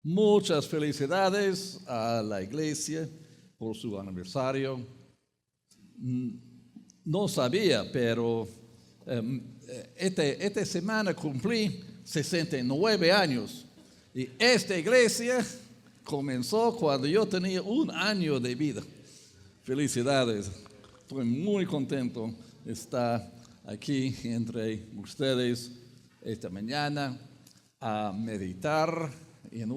Muchas felicidades a la iglesia por su aniversario. No sabía, pero esta semana cumplí 69 años. Y esta iglesia comenzó cuando yo tenía 1 año de vida. Felicidades. Estoy muy contento de estar aquí entre ustedes esta mañana a meditar en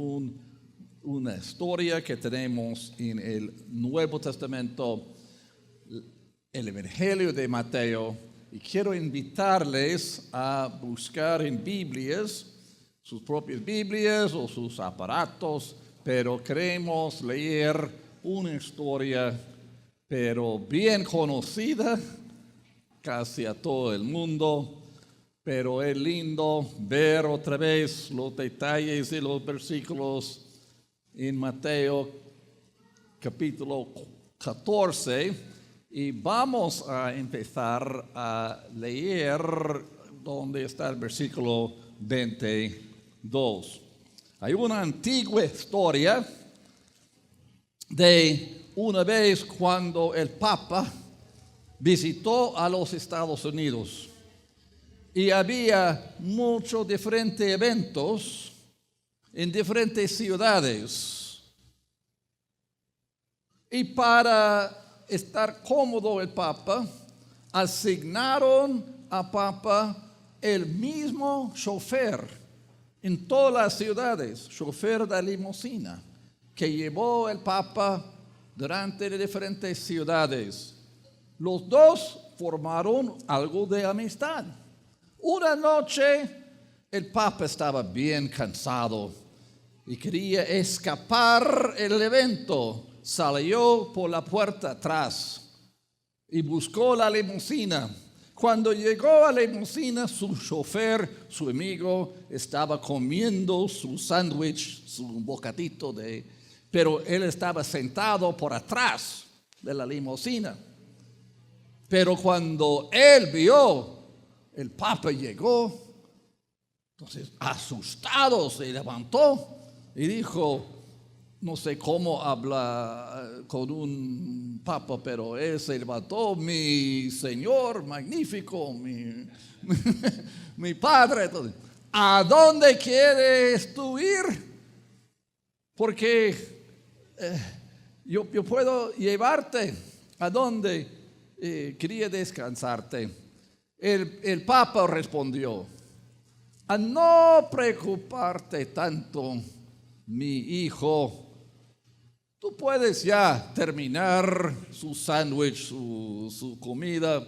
una historia que tenemos en el Nuevo Testamento, el Evangelio de Mateo, y quiero invitarles a buscar en Biblias, sus propias Biblias o sus aparatos, pero queremos leer una historia, pero bien conocida casi a todo el mundo. Pero es lindo ver otra vez los detalles de los versículos en Mateo capítulo 14 y vamos a empezar a leer donde está el versículo 22. Hay una antigua historia de una vez cuando el Papa visitó a los Estados Unidos. Y había muchos diferentes eventos en diferentes ciudades. Y para estar cómodo el Papa, asignaron a Papa el mismo chofer en todas las ciudades, chofer de limusina, que llevó el Papa durante diferentes ciudades. Los dos formaron algo de amistad. Una noche el Papa estaba bien cansado y quería escapar del evento. Salió por la puerta atrás y buscó la limusina. Cuando llegó a la limusina, su chofer, su amigo, estaba comiendo su sándwich, su bocadito pero él estaba sentado por atrás de la limusina. Pero cuando él vio el Papa llegó, entonces asustado se levantó y dijo, no sé cómo habla con un Papa, pero él se levantó, mi Señor magnífico, mi Padre. Entonces, ¿a dónde quieres tú ir? Porque yo puedo llevarte a donde quería descansarte. El Papa respondió, a no preocuparte tanto, mi hijo. Tú puedes ya terminar su sándwich, su comida.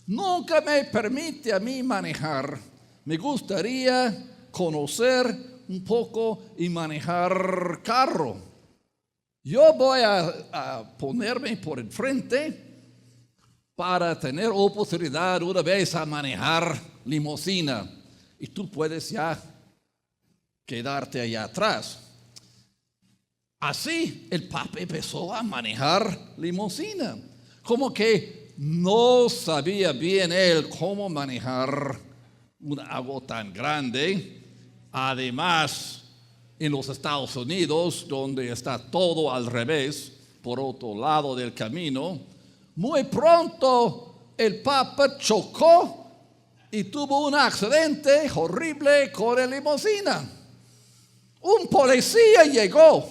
Nunca me permite a mí manejar. Me gustaría conocer un poco y manejar carro. Yo voy a ponerme por el frente para tener oportunidad una vez a manejar limusina. Y tú puedes ya quedarte allá atrás. Así el Papa empezó a manejar limusina. Como que no sabía bien él cómo manejar algo tan grande. Además, en los Estados Unidos, donde está todo al revés, por otro lado del camino, muy pronto el Papa chocó y tuvo un accidente horrible con la limusina. Un policía llegó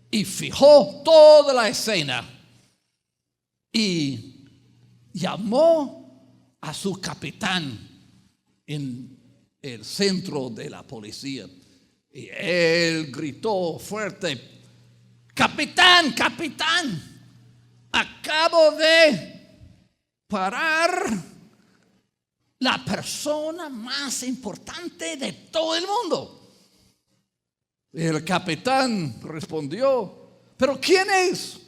y fijó toda la escena y llamó a su capitán en el centro de la policía. Y él gritó fuerte, capitán, capitán, acabo de parar la persona más importante de todo el mundo. El capitán respondió, ¿pero quién es?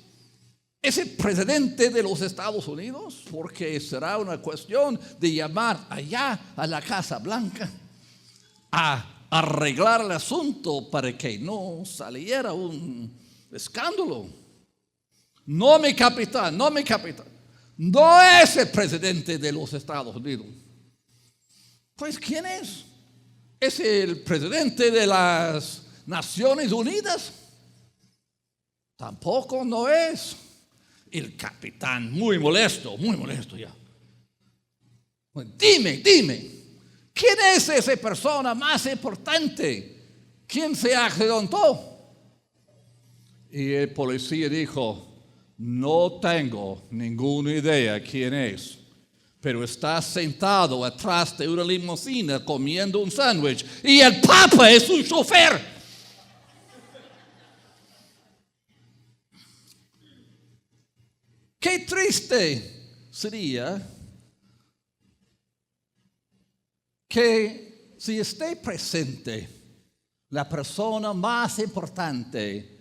¿Es el presidente de los Estados Unidos? Porque será una cuestión de llamar allá a la Casa Blanca a arreglar el asunto para que no saliera un escándalo. No, mi capitán, no, mi capitán. No es el presidente de los Estados Unidos. Pues, ¿quién es? Es el presidente de las Naciones Unidas. Tampoco no es. El capitán muy molesto ya. Dime, ¿quién es esa persona más importante? ¿Quién se accidentó? Y el policía dijo, no tengo ninguna idea quién es, pero está sentado atrás de una limusina comiendo un sándwich y el Papa es su chofer. Qué triste sería que si esté presente la persona más importante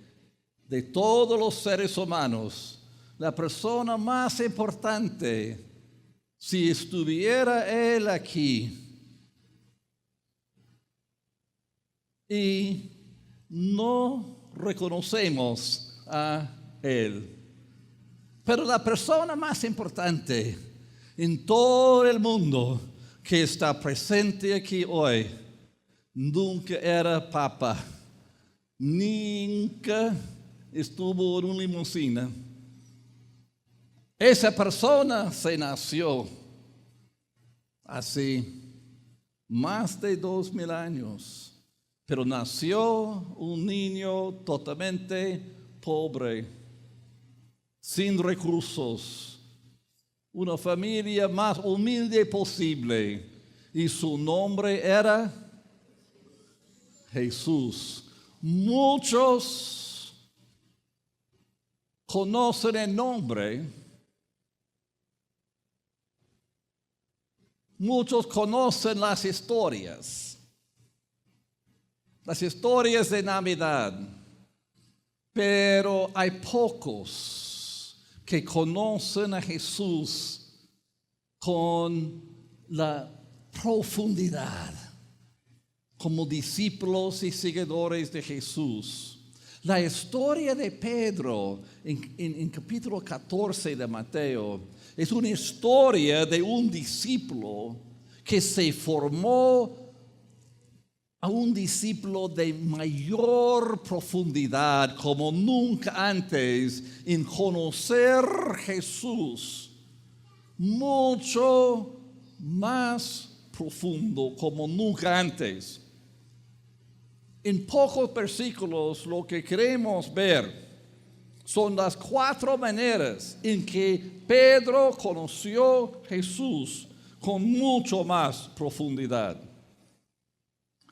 de todos los seres humanos, la persona más importante, si estuviera él aquí y no reconocemos a él. Pero la persona más importante en todo el mundo que está presente aquí hoy nunca era papa, nunca estuvo en una limusina. Esa persona se nació hace más de 2000 años, pero nació un niño totalmente pobre, sin recursos, una familia más humilde posible, y su nombre era Jesús. Muchos conocen el nombre, muchos conocen las historias de Navidad, pero hay pocos que conocen a Jesús con la profundidad, como discípulos y seguidores de Jesús. La historia de Pedro en capítulo 14 de Mateo es una historia de un discípulo que se formó a un discípulo de mayor profundidad como nunca antes en conocer Jesús, mucho más profundo como nunca antes. En pocos versículos lo que queremos ver son las 4 maneras en que Pedro conoció a Jesús con mucho más profundidad.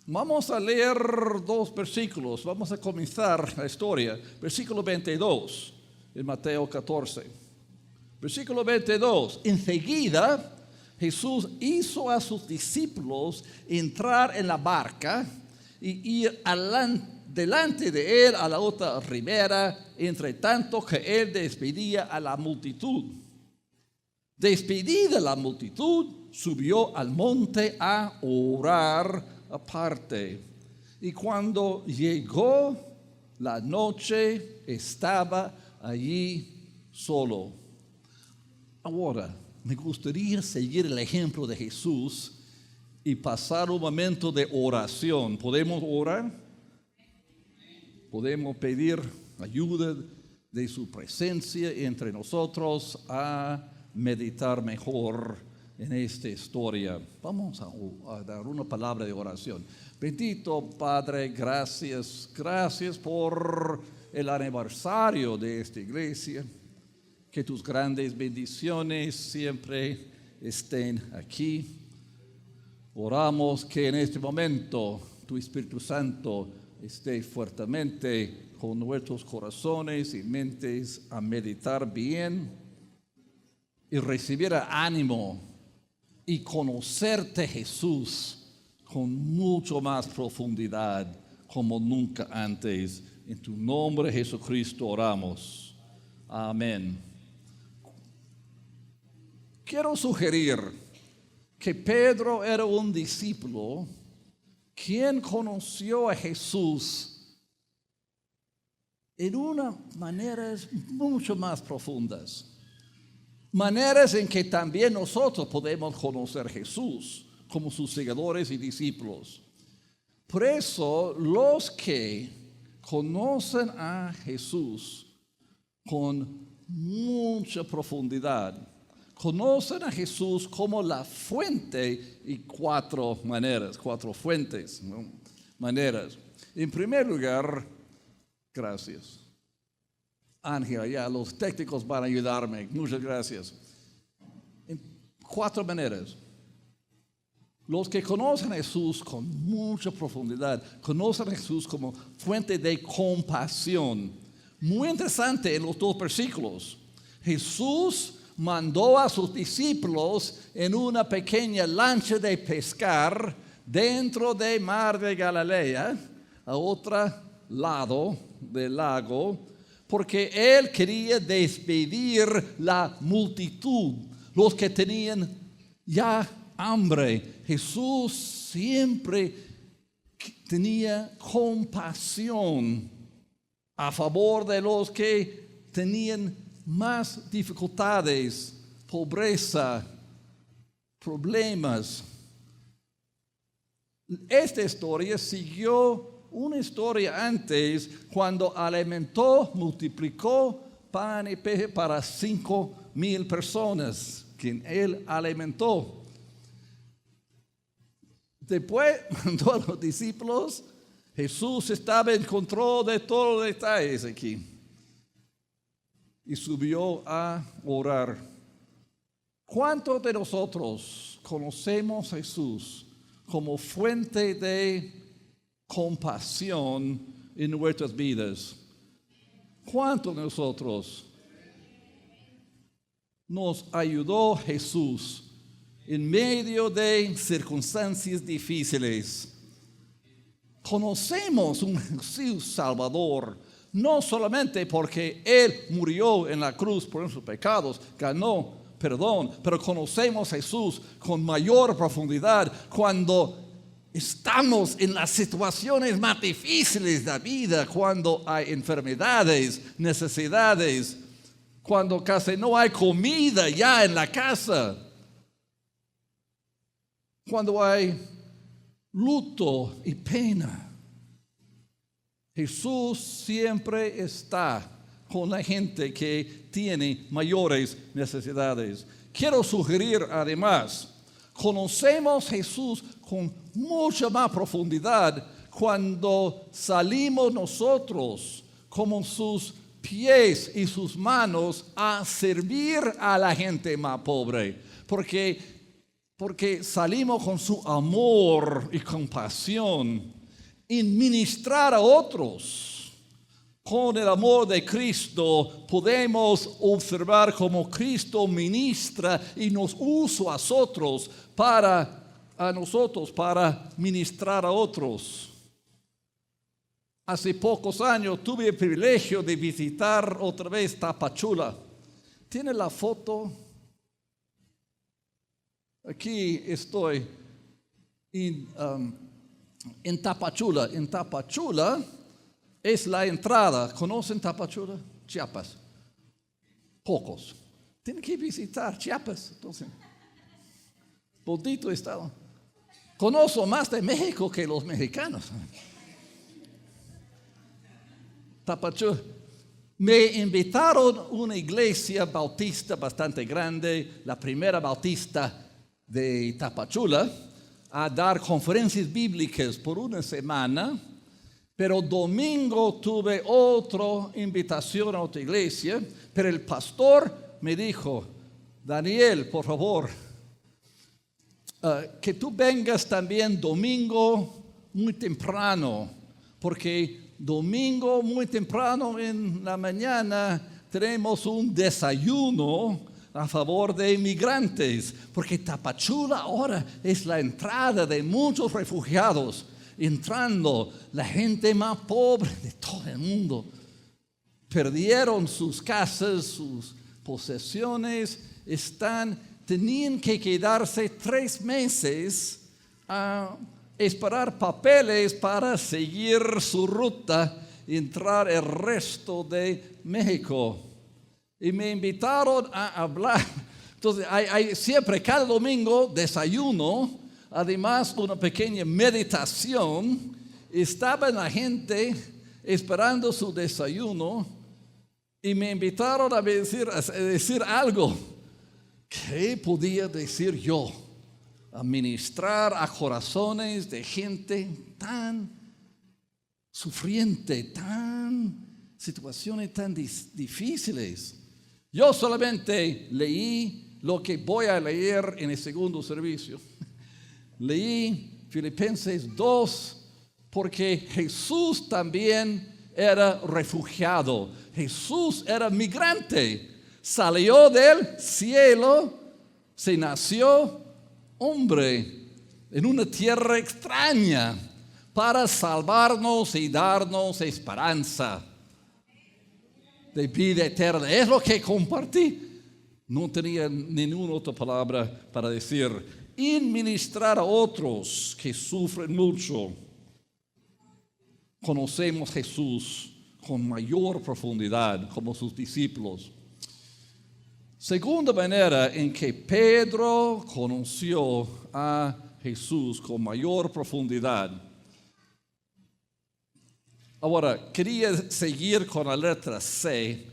Vamos a leer 2 versículos. Vamos a comenzar la historia. Versículo 22 en Mateo 14. Versículo 22. Enseguida Jesús hizo a sus discípulos entrar en la barca y ir delante de él a la otra ribera, entre tanto que él despedía a la multitud. Despedida la multitud, subió al monte a orar aparte. Y cuando llegó la noche, estaba allí solo. Ahora, me gustaría seguir el ejemplo de Jesús y pasar un momento de oración. ¿Podemos orar? Podemos pedir ayuda de su presencia entre nosotros a meditar mejor en esta historia. Vamos a dar una palabra de oración. Bendito Padre, gracias por el aniversario de esta iglesia. Que tus grandes bendiciones siempre estén aquí. Oramos que en este momento tu Espíritu Santo esté fuertemente con nuestros corazones y mentes a meditar bien y recibir ánimo y conocerte, Jesús, con mucho más profundidad como nunca antes. En tu nombre, Jesucristo, oramos. Amén. Quiero sugerir que Pedro era un discípulo quien conoció a Jesús en unas maneras mucho más profundas. Maneras en que también nosotros podemos conocer a Jesús como sus seguidores y discípulos. Por eso los que conocen a Jesús con mucha profundidad, conocen a Jesús como la fuente y cuatro fuentes, ¿no? Maneras. En primer lugar, gracias. Ángel, ya los técnicos van a ayudarme. Muchas gracias. En cuatro maneras. Los que conocen a Jesús con mucha profundidad, conocen a Jesús como fuente de compasión. Muy interesante en los dos versículos. Jesús mandó a sus discípulos en una pequeña lancha de pescar dentro del mar de Galilea, a otro lado del lago, porque Él quería despedir la multitud, los que tenían ya hambre. Jesús siempre tenía compasión a favor de los que tenían más dificultades, pobreza, problemas. Esta historia siguió una historia antes cuando alimentó, multiplicó pan y peces para 5,000 personas, quien Él alimentó. Después mandó a los discípulos. Jesús estaba en control de todos los detalles aquí. Y subió a orar. ¿Cuántos de nosotros conocemos a Jesús como fuente de compasión en nuestras vidas? ¿Cuántos de nosotros nos ayudó Jesús en medio de circunstancias difíciles? Conocemos un Jesús Salvador, no solamente porque Él murió en la cruz por nuestros pecados, ganó perdón, pero conocemos a Jesús con mayor profundidad cuando estamos en las situaciones más difíciles de la vida, cuando hay enfermedades, necesidades, cuando casi no hay comida ya en la casa, cuando hay luto y pena. Jesús siempre está con la gente que tiene mayores necesidades. Quiero sugerir además, conocemos a Jesús con mucha más profundidad cuando salimos nosotros como sus pies y sus manos a servir a la gente más pobre, porque salimos con su amor y compasión en ministrar a otros. Con el amor de Cristo podemos observar cómo Cristo ministra y nos usa a nosotros para ministrar a otros. Hace pocos años tuve el privilegio de visitar otra vez Tapachula. ¿Tiene la foto? Aquí estoy en Tapachula. En Tapachula es la entrada. ¿Conocen Tapachula? Chiapas. Pocos. Tienen que visitar Chiapas. Entonces, bonito estado. Conozco más de México que los mexicanos. Tapachula. Me invitaron a una iglesia bautista bastante grande, la primera bautista de Tapachula, a dar conferencias bíblicas por una semana. Pero domingo tuve otra invitación a otra iglesia, pero el pastor me dijo: Daniel, por favor, que tú vengas también domingo muy temprano, porque domingo muy temprano en la mañana tenemos un desayuno a favor de inmigrantes, porque Tapachula ahora es la entrada de muchos refugiados. Entrando la gente más pobre de todo el mundo. Perdieron sus casas, sus posesiones, tenían que quedarse 3 meses a esperar papeles para seguir su ruta y entrar el resto de México. Y me invitaron a hablar. Entonces hay siempre, cada domingo, desayuno. Además, una pequeña meditación estaba la gente esperando su desayuno y me invitaron a decir algo. ¿Qué podía decir yo? A ministrar a corazones de gente tan sufriente, situaciones tan difíciles. Yo solamente leí lo que voy a leer en el segundo servicio. Leí Filipenses 2 porque Jesús también era refugiado. Jesús era migrante. Salió del cielo, se nació hombre en una tierra extraña para salvarnos y darnos esperanza de vida eterna. Es lo que compartí. No tenía ninguna otra palabra para decir. Ministrar a otros que sufren mucho. Conocemos a Jesús con mayor profundidad como sus discípulos. Segunda manera en que Pedro conoció a Jesús con mayor profundidad. Ahora, quería seguir con la letra C.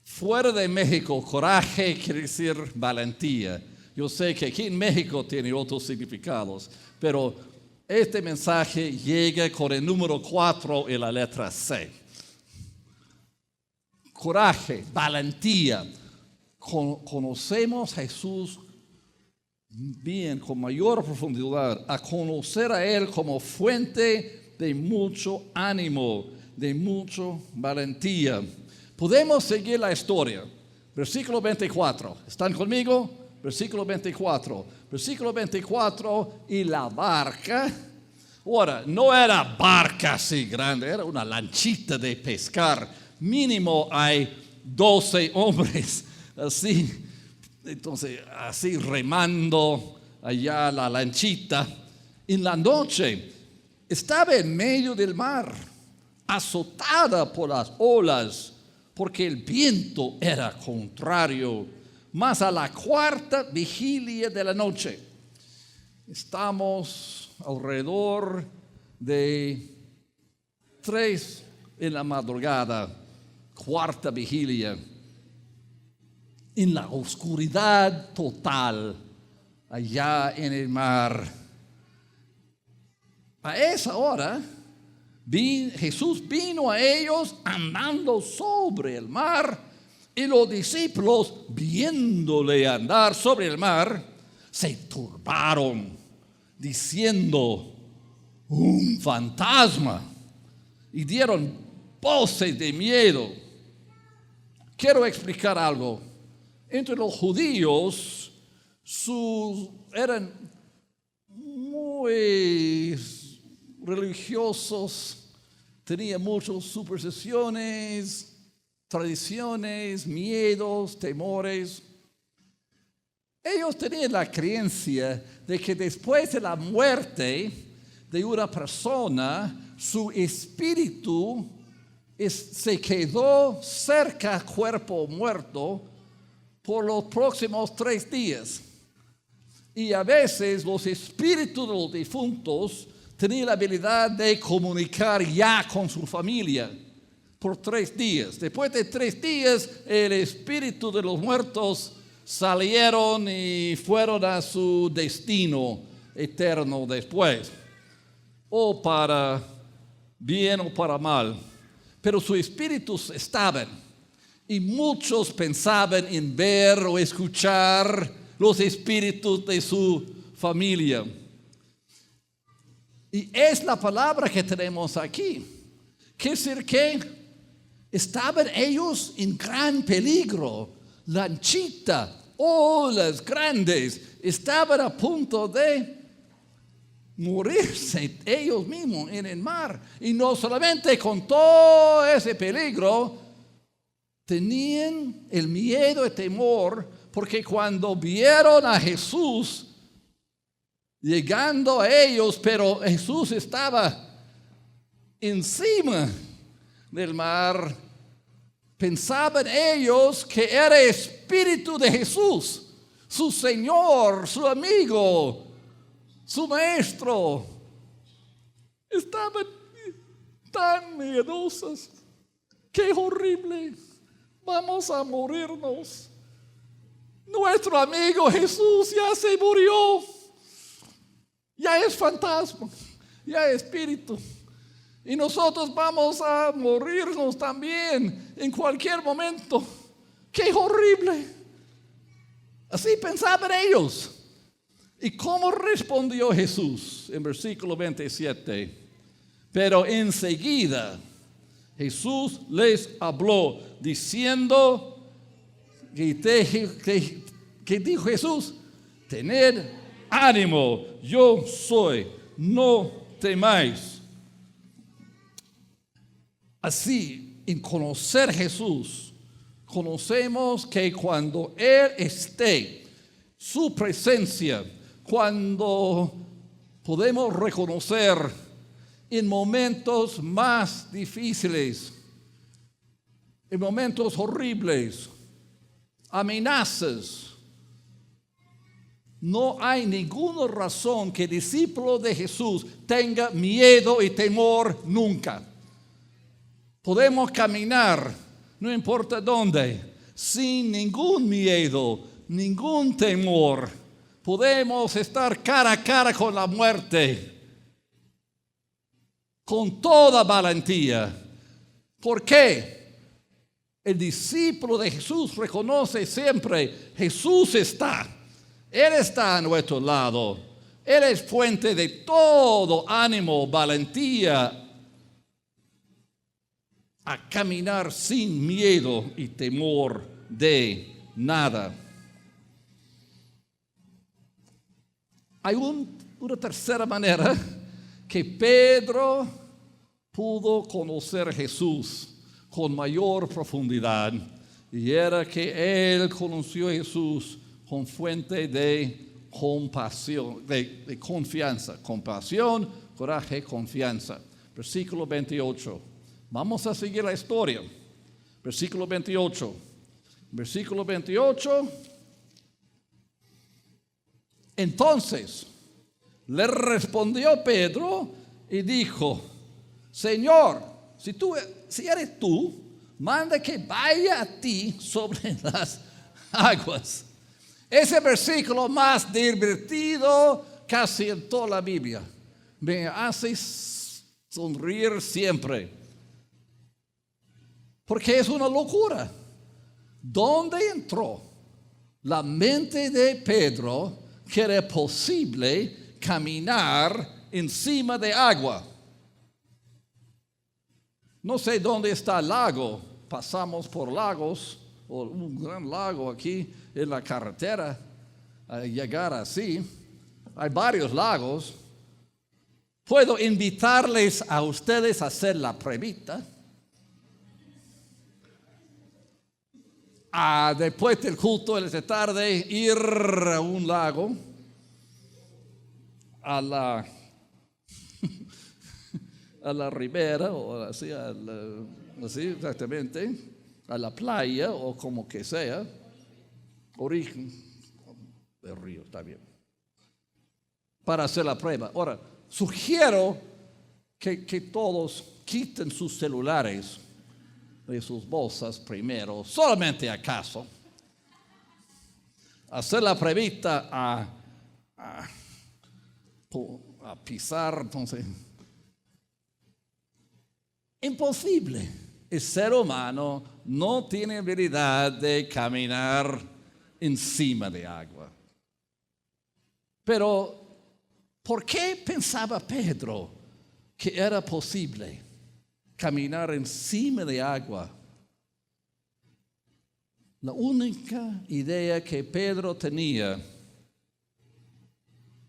Fuera de México, coraje quiere decir valentía. Yo sé que aquí en México tiene otros significados, pero este mensaje llega con el número 4 en la letra C. Coraje, valentía. Conocemos a Jesús bien, con mayor profundidad, a conocer a Él como fuente de mucho ánimo, de mucha valentía. Podemos seguir la historia. Versículo 24. ¿Están conmigo? Versículo 24. Versículo 24. Y la barca. Ahora, no era barca así grande, era una lanchita de pescar. Mínimo hay 12 hombres así. Entonces, así remando allá la lanchita. En la noche estaba en medio del mar, azotada por las olas, porque el viento era contrario. Mas a la cuarta vigilia de la noche, estamos alrededor de 3 en la madrugada, cuarta vigilia, en la oscuridad total, allá en el mar. A esa hora, Jesús vino a ellos andando sobre el mar, y los discípulos, viéndole andar sobre el mar, se turbaron, diciendo: un fantasma, y dieron voces de miedo. Quiero explicar algo. Entre los judíos eran muy religiosos, tenían muchas supersticiones, tradiciones, miedos, temores. Ellos tenían la creencia de que después de la muerte de una persona, su espíritu se quedó cerca al cuerpo muerto por los próximos 3 días. Y a veces los espíritus de los difuntos tenían la habilidad de comunicar ya con su familia por 3 días. Después de 3 días, el espíritu de los muertos salieron y fueron a su destino eterno después, o para bien o para mal. Pero sus espíritus estaban, y muchos pensaban en ver o escuchar los espíritus de su familia. Y es la palabra que tenemos aquí. Quiere decir que estaban ellos en gran peligro. Lanchita, olas grandes, estaban a punto de morirse ellos mismos en el mar. Y no solamente con todo ese peligro, tenían el miedo y temor, porque cuando vieron a Jesús llegando a ellos, pero Jesús estaba encima del mar, pensaban ellos que era el espíritu de Jesús, su Señor, su amigo, su maestro. Estaban tan miedosas. ¡Qué horrible! Vamos a morirnos. Nuestro amigo Jesús ya se murió. Ya es fantasma, ya es espíritu. Y nosotros vamos a morirnos también en cualquier momento. ¡Qué horrible! Así pensaban ellos. ¿Y cómo respondió Jesús? En versículo 27. Pero enseguida Jesús les habló diciendo, ¿qué dijo Jesús? Tened ánimo, yo soy, no temáis. Así, en conocer a Jesús, conocemos que cuando Él esté, su presencia, cuando podemos reconocer en momentos más difíciles, en momentos horribles, amenazas, no hay ninguna razón que el discípulo de Jesús tenga miedo y temor nunca. Podemos caminar, no importa dónde, sin ningún miedo, ningún temor. Podemos estar cara a cara con la muerte, con toda valentía. ¿Por qué? El discípulo de Jesús reconoce siempre, Jesús está. Él está a nuestro lado. Él es fuente de todo ánimo, valentía, a caminar sin miedo y temor de nada. Hay una tercera manera que Pedro pudo conocer a Jesús con mayor profundidad, y era que él conoció a Jesús con fuente de compasión, de confianza. Compasión, coraje, confianza. Versículo 28. Vamos a seguir la historia. Versículo 28. Versículo 28. Entonces le respondió Pedro y dijo, Señor, si eres tú, manda que vaya a ti sobre las aguas. Ese versículo más divertido casi en toda la Biblia. Me hace sonreír siempre. Porque es una locura. ¿Dónde entró la mente de Pedro que era posible caminar encima de agua? No sé dónde está el lago. Pasamos por lagos, o un gran lago aquí en la carretera, a llegar así. Hay varios lagos. Puedo invitarles a ustedes a hacer la pruebita. Después del culto de esta tarde, ir a un lago, a la ribera, o así exactamente, a la playa, o como que sea, origen del río, está bien, para hacer la prueba. Ahora, sugiero que todos quiten sus celulares de sus bolsas primero, solamente acaso, hacer la pruebita a pisar, entonces, imposible. El ser humano no tiene habilidad de caminar encima de agua. Pero, ¿por qué pensaba Pedro que era posible caminar encima de agua? La única idea que Pedro tenía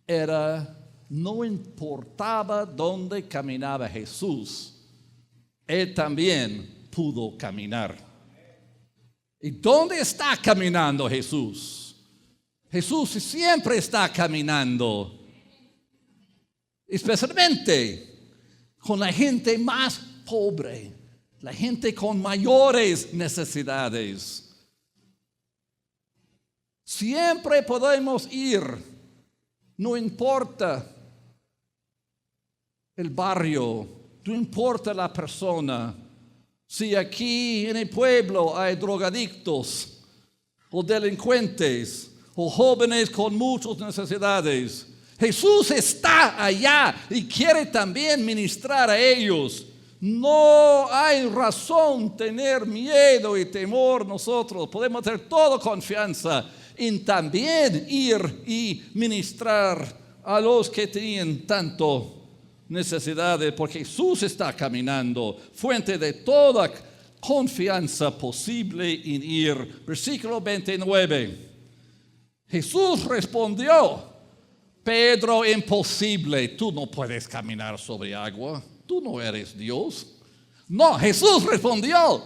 era, no importaba dónde caminaba Jesús, él también pudo caminar. ¿Y dónde está caminando Jesús? Jesús siempre está caminando, especialmente con la gente más pobre, la gente con mayores necesidades. Siempre podemos ir, no importa el barrio No importa la persona. Si aquí en el pueblo hay drogadictos o delincuentes o jóvenes con muchas necesidades, Jesús está allá y quiere también ministrar a ellos. No hay razón tener miedo y temor nosotros. Podemos tener toda confianza en también ir y ministrar a los que tienen tanto necesidades, porque Jesús está caminando, fuente de toda confianza posible en ir. Versículo 29. Jesús respondió: Pedro, imposible, tú no puedes caminar sobre agua, tú no eres Dios. No, Jesús respondió: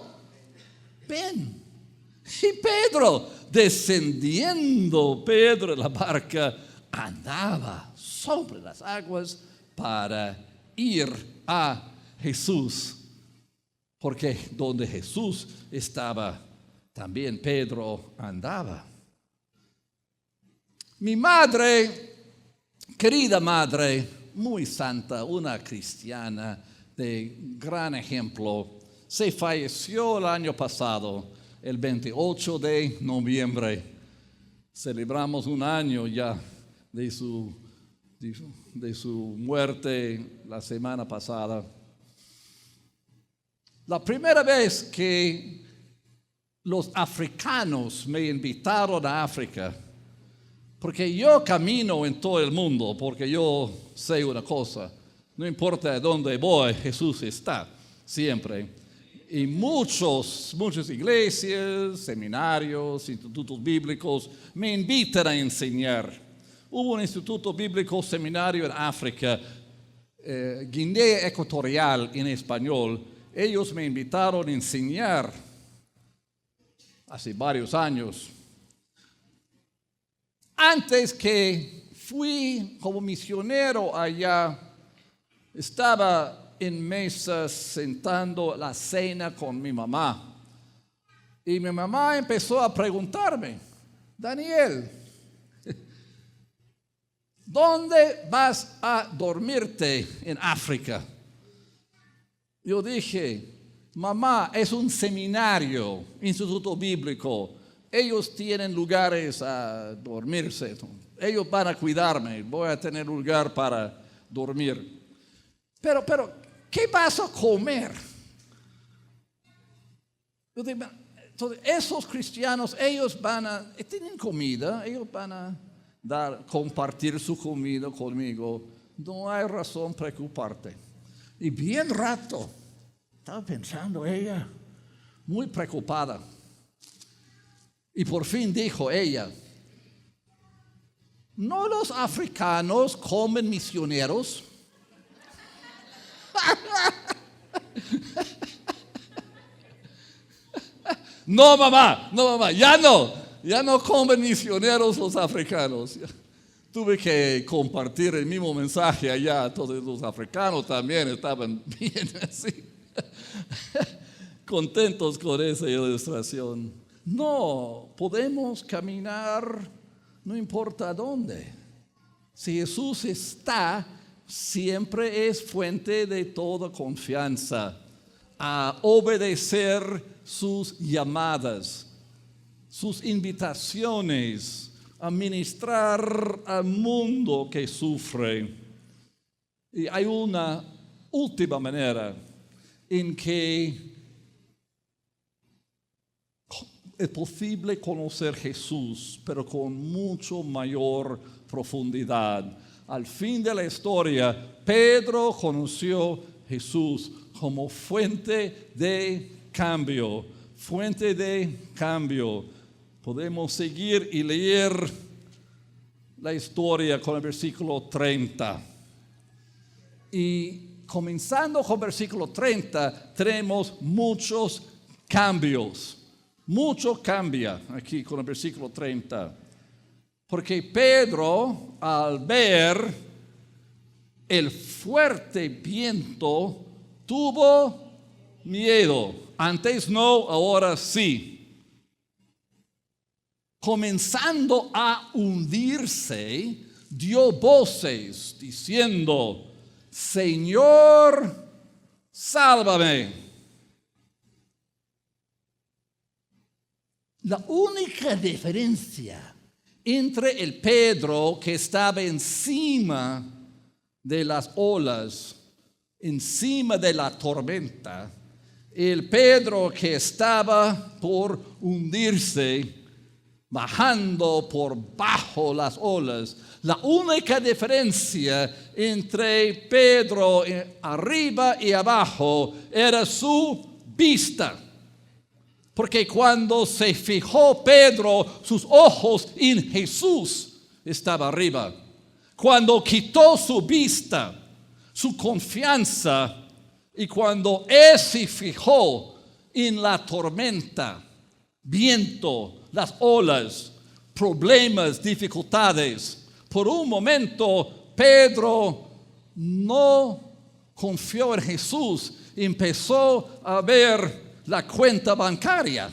ven. Y Pedro, descendiendo de la barca, andaba sobre las aguas para ir a Jesús. Porque donde Jesús estaba, también Pedro andaba. Mi madre, querida madre, muy santa, una cristiana de gran ejemplo, se falleció el año pasado, el 28 de noviembre. Celebramos un año ya de su muerte la semana pasada. La primera vez que los africanos me invitaron a África, porque yo camino en todo el mundo, porque yo sé una cosa: no importa a dónde voy, Jesús está siempre. Y muchas iglesias, seminarios, institutos bíblicos me invitan a enseñar. Hubo un instituto bíblico seminario en África, Guinea Ecuatorial en español. Ellos me invitaron a enseñar hace varios años. Antes que fui como misionero allá, estaba en mesas sentando la cena con mi mamá. Y mi mamá empezó a preguntarme: Daniel, ¿dónde vas a dormirte en África? Yo dije: mamá, es un seminario, instituto bíblico. Ellos tienen lugares a dormirse. Ellos van a cuidarme. Voy a tener lugar para dormir. Pero, ¿qué vas a comer? Yo digo, entonces, esos cristianos, ellos tienen comida, ellos van a compartir su comida conmigo. No hay razón preocuparte. Y bien rato, estaba pensando ella, muy preocupada. Y por fin dijo ella: ¿no los africanos comen misioneros? No, mamá, ya no comen misioneros los africanos. Tuve que compartir el mismo mensaje allá. Todos los africanos también estaban bien así, contentos con esa ilustración. No, podemos caminar no importa dónde. Si Jesús está, siempre es fuente de toda confianza a obedecer sus llamadas, sus invitaciones a ministrar al mundo que sufre. Y hay una última manera en que es posible conocer Jesús, pero con mucho mayor profundidad. Al fin de la historia, Pedro conoció a Jesús como fuente de cambio. Fuente de cambio. Podemos seguir y leer la historia con el versículo 30. Y comenzando con el versículo 30, tenemos muchos cambios. Mucho cambia aquí con el versículo 30. Porque Pedro, al ver el fuerte viento, tuvo miedo. Antes no, ahora sí. Comenzando a hundirse, dio voces diciendo: Señor, sálvame. La única diferencia entre el Pedro que estaba encima de las olas, encima de la tormenta, el Pedro que estaba por hundirse, bajando por bajo las olas, la única diferencia entre Pedro arriba y abajo era su vista. Porque cuando se fijó Pedro, sus ojos en Jesús estaba arriba. Cuando quitó su vista, su confianza, y cuando él se fijó en la tormenta, viento, las olas, problemas, dificultades, por un momento Pedro no confió en Jesús, empezó a ver la cuenta bancaria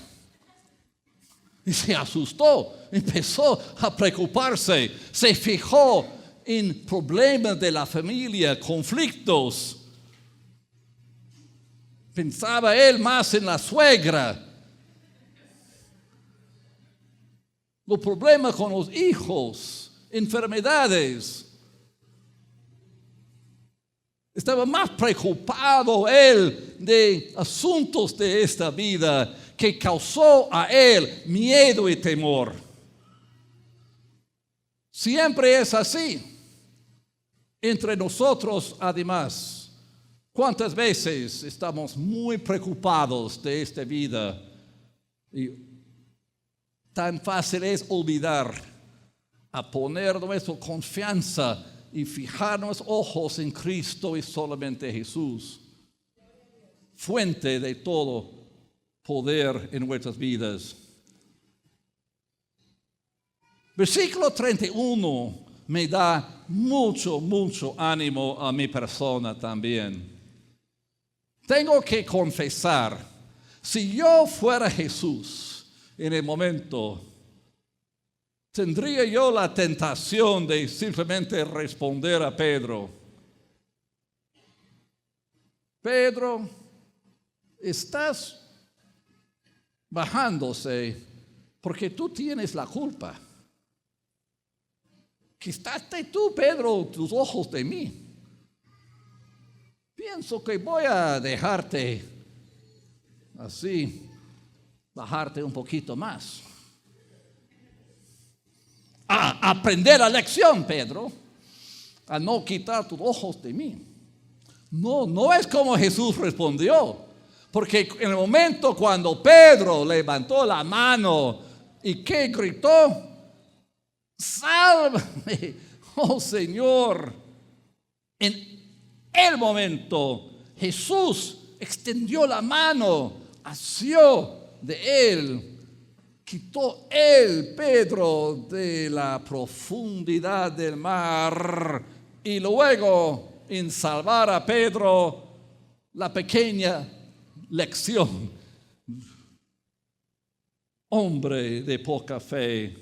y se asustó, empezó a preocuparse, se fijó en problemas de la familia, conflictos. Pensaba él más en la suegra, los problemas con los hijos, enfermedades. Estaba más preocupado él de asuntos de esta vida que causó a él miedo y temor. Siempre es así. Entre nosotros, además, ¿cuántas veces estamos muy preocupados de esta vida? Y tan fácil es olvidar a poner nuestra confianza y fijar nuestros ojos en Cristo y solamente Jesús, fuente de todo poder en nuestras vidas. Versículo 31 me da mucho ánimo a mi persona también. Tengo que confesar, si yo fuera Jesús en el momento, tendría yo la tentación de simplemente responder a Pedro: Pedro, estás bajándose porque tú tienes la culpa. Quitaste tú, Pedro, tus ojos de mí. Pienso que voy a dejarte así, bajarte un poquito más. A aprender la lección, Pedro, a no quitar tus ojos de mí. No es como Jesús respondió, porque en el momento cuando Pedro levantó la mano y que gritó: sálvame, oh Señor, en el momento Jesús extendió la mano, asió de él. Quitó él, Pedro, de la profundidad del mar, y luego, en salvar a Pedro, la pequeña lección: hombre de poca fe,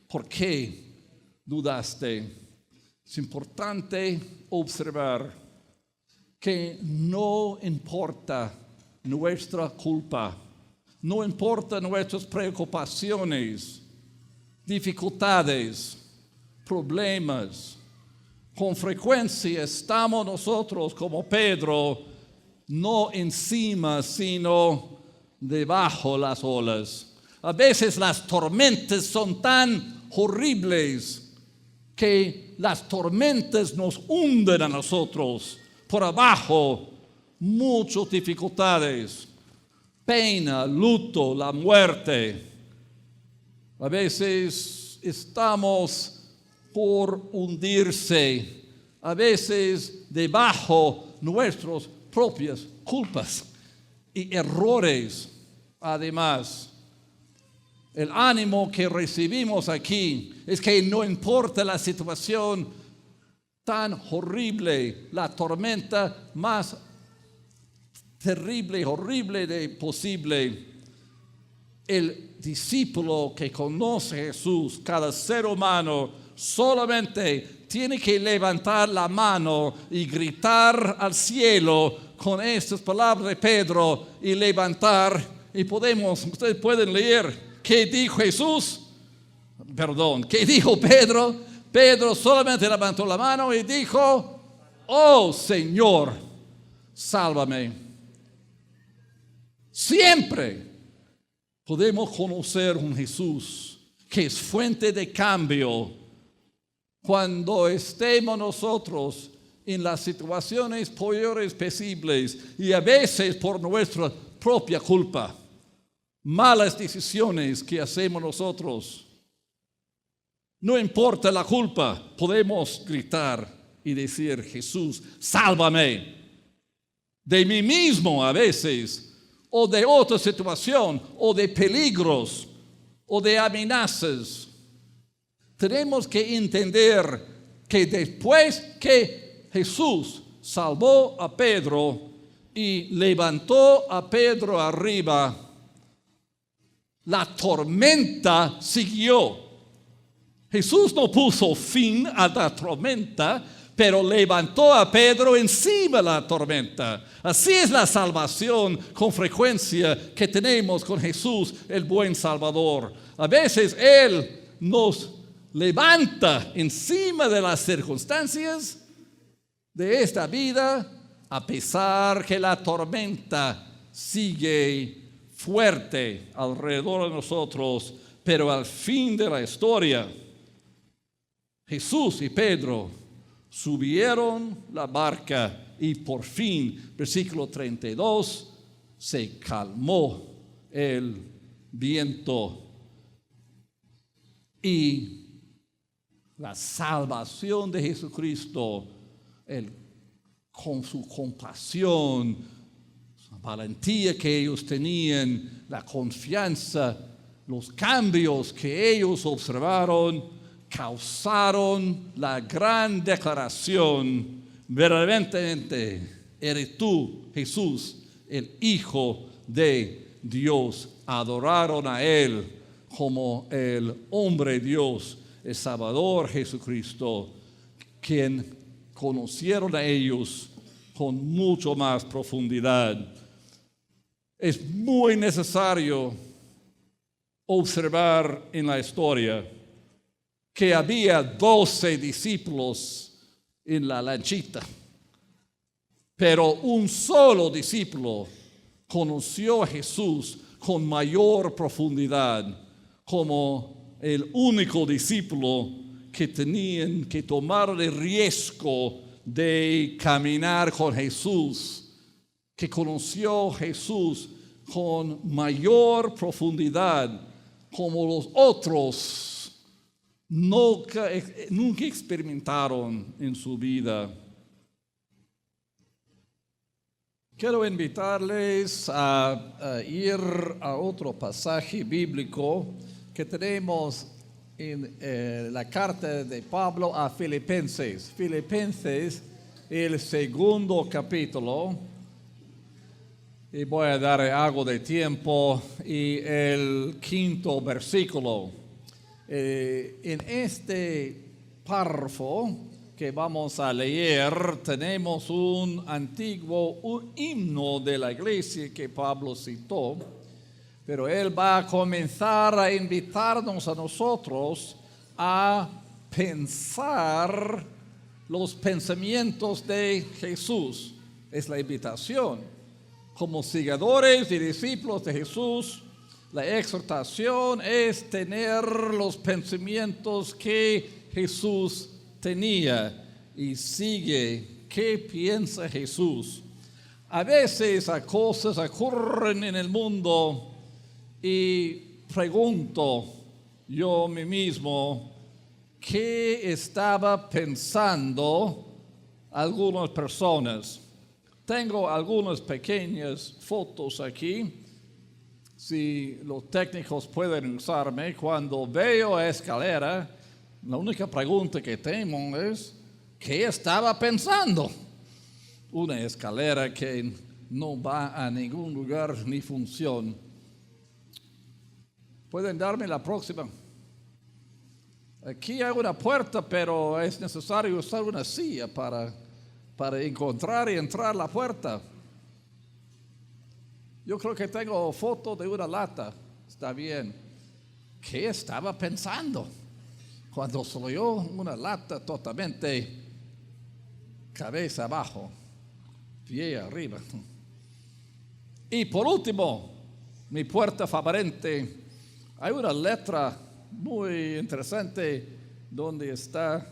¿por qué dudaste? Es importante observar que no importa nuestra culpa, no importa nuestras preocupaciones, dificultades, problemas. Con frecuencia estamos nosotros como Pedro, no encima, sino debajo las olas. A veces las tormentas son tan horribles que las tormentas nos hunden a nosotros. Por abajo, muchas dificultades. Pena, luto, la muerte. A veces estamos por hundirse, a veces debajo nuestras propias culpas y errores. Además, el ánimo que recibimos aquí es que no importa la situación tan horrible, la tormenta más terrible, horrible de posible, el discípulo que conoce a Jesús, cada ser humano, solamente tiene que levantar la mano y gritar al cielo con estas palabras de Pedro y levantar, y ustedes pueden leer qué dijo Jesús, qué dijo Pedro. Pedro solamente levantó la mano y dijo: oh Señor, sálvame. Siempre podemos conocer un Jesús que es fuente de cambio cuando estemos nosotros en las situaciones peores posibles y a veces por nuestra propia culpa, malas decisiones que hacemos nosotros. No importa la culpa, podemos gritar y decir: Jesús, sálvame de mí mismo a veces, o de otra situación, o de peligros, o de amenazas. Tenemos que entender que después que Jesús salvó a Pedro y levantó a Pedro arriba, la tormenta siguió. Jesús no puso fin a la tormenta, pero levantó a Pedro encima de la tormenta. Así es la salvación con frecuencia que tenemos con Jesús, el buen Salvador. A veces Él nos levanta encima de las circunstancias de esta vida, a pesar que la tormenta sigue fuerte alrededor de nosotros, pero al fin de la historia, Jesús y Pedro subieron la barca y por fin, versículo 32, se calmó el viento y la salvación de Jesucristo, con su compasión, la valentía que ellos tenían, la confianza, los cambios que ellos observaron, causaron la gran declaración: verdaderamente eres tú, Jesús, el Hijo de Dios. Adoraron a Él como el hombre Dios, el Salvador Jesucristo, quien conocieron a ellos con mucho más profundidad. Es muy necesario observar en la historia que había 12 discípulos en la lanchita, pero un solo discípulo conoció a Jesús con mayor profundidad, como el único discípulo que tenían que tomar el riesgo de caminar con Jesús, que conoció a Jesús con mayor profundidad, como los otros nunca experimentaron en su vida. Quiero invitarles a ir a otro pasaje bíblico que tenemos en la carta de Pablo a Filipenses. Filipenses, el segundo capítulo. Y voy a dar algo de tiempo. Y el 5º versículo. En este párrafo que vamos a leer, tenemos un himno de la iglesia que Pablo citó, pero él va a comenzar a invitarnos a nosotros a pensar los pensamientos de Jesús. Es la invitación. Como seguidores y discípulos de Jesús, la exhortación es tener los pensamientos que Jesús tenía y sigue. ¿Qué piensa Jesús? A veces cosas ocurren en el mundo y pregunto yo a mí mismo, ¿qué estaba pensando algunas personas? Tengo algunas pequeñas fotos aquí. Si los técnicos pueden usarme, cuando veo la escalera, la única pregunta que tengo es, ¿qué estaba pensando? Una escalera que no va a ningún lugar ni función. ¿Pueden darme la próxima? Aquí hay una puerta, pero es necesario usar una silla para encontrar y entrar la puerta. Yo creo que tengo foto de una lata. Está bien. ¿Qué estaba pensando cuando soy una lata totalmente cabeza abajo, pie arriba? Y por último, mi puerta favorita, hay una letra muy interesante donde está,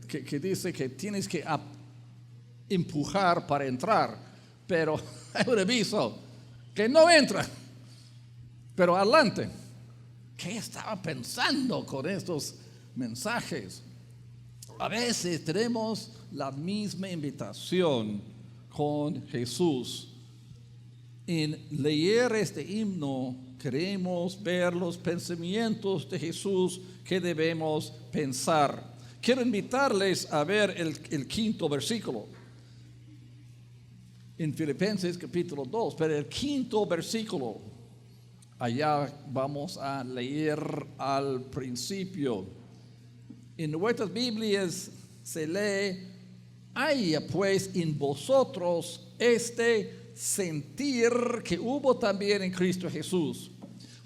que dice que tienes que empujar para entrar, pero hay un aviso que no entra, pero adelante. ¿Qué estaba pensando con estos mensajes? A veces tenemos la misma invitación con Jesús. En leer este himno queremos ver los pensamientos de Jesús que debemos pensar. Quiero invitarles a ver el quinto versículo en Filipenses capítulo 2, pero el quinto versículo, allá vamos a leer al principio. En nuestras Biblias se lee: haya pues en vosotros este sentir que hubo también en Cristo Jesús.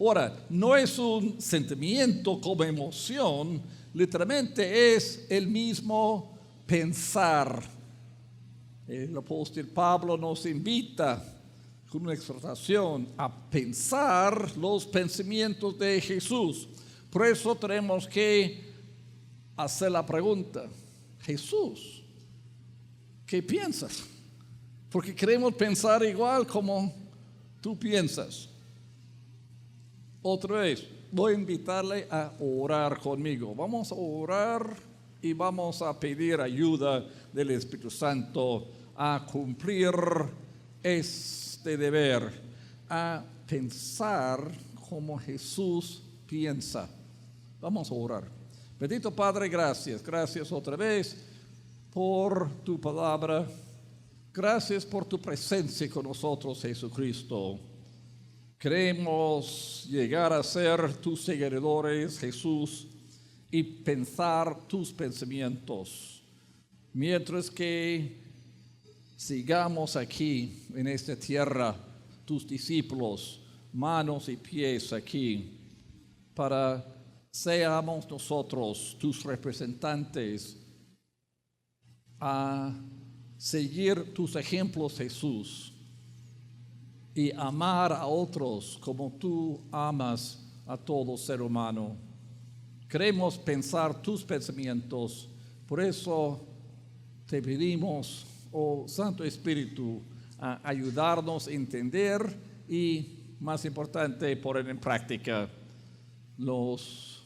Ahora, no es un sentimiento como emoción, literalmente es el mismo pensar. El apóstol Pablo nos invita con una exhortación a pensar los pensamientos de Jesús. Por eso tenemos que hacer la pregunta: Jesús, ¿qué piensas? Porque queremos pensar igual como tú piensas. Otra vez, voy a invitarle a orar conmigo. Vamos a orar y vamos a pedir ayuda del Espíritu Santo a cumplir este deber, a pensar como Jesús piensa. Vamos a orar. Bendito Padre, gracias. Gracias otra vez por tu palabra. Gracias por tu presencia con nosotros, Jesucristo. Queremos llegar a ser tus seguidores, Jesús, y pensar tus pensamientos. Mientras que sigamos aquí en esta tierra, tus discípulos, manos y pies aquí, para seamos nosotros tus representantes a seguir tus ejemplos, Jesús, y amar a otros como tú amas a todo ser humano. Queremos pensar tus pensamientos, por eso te pedimos, oh Santo Espíritu, a ayudarnos a entender y, más importante, poner en práctica los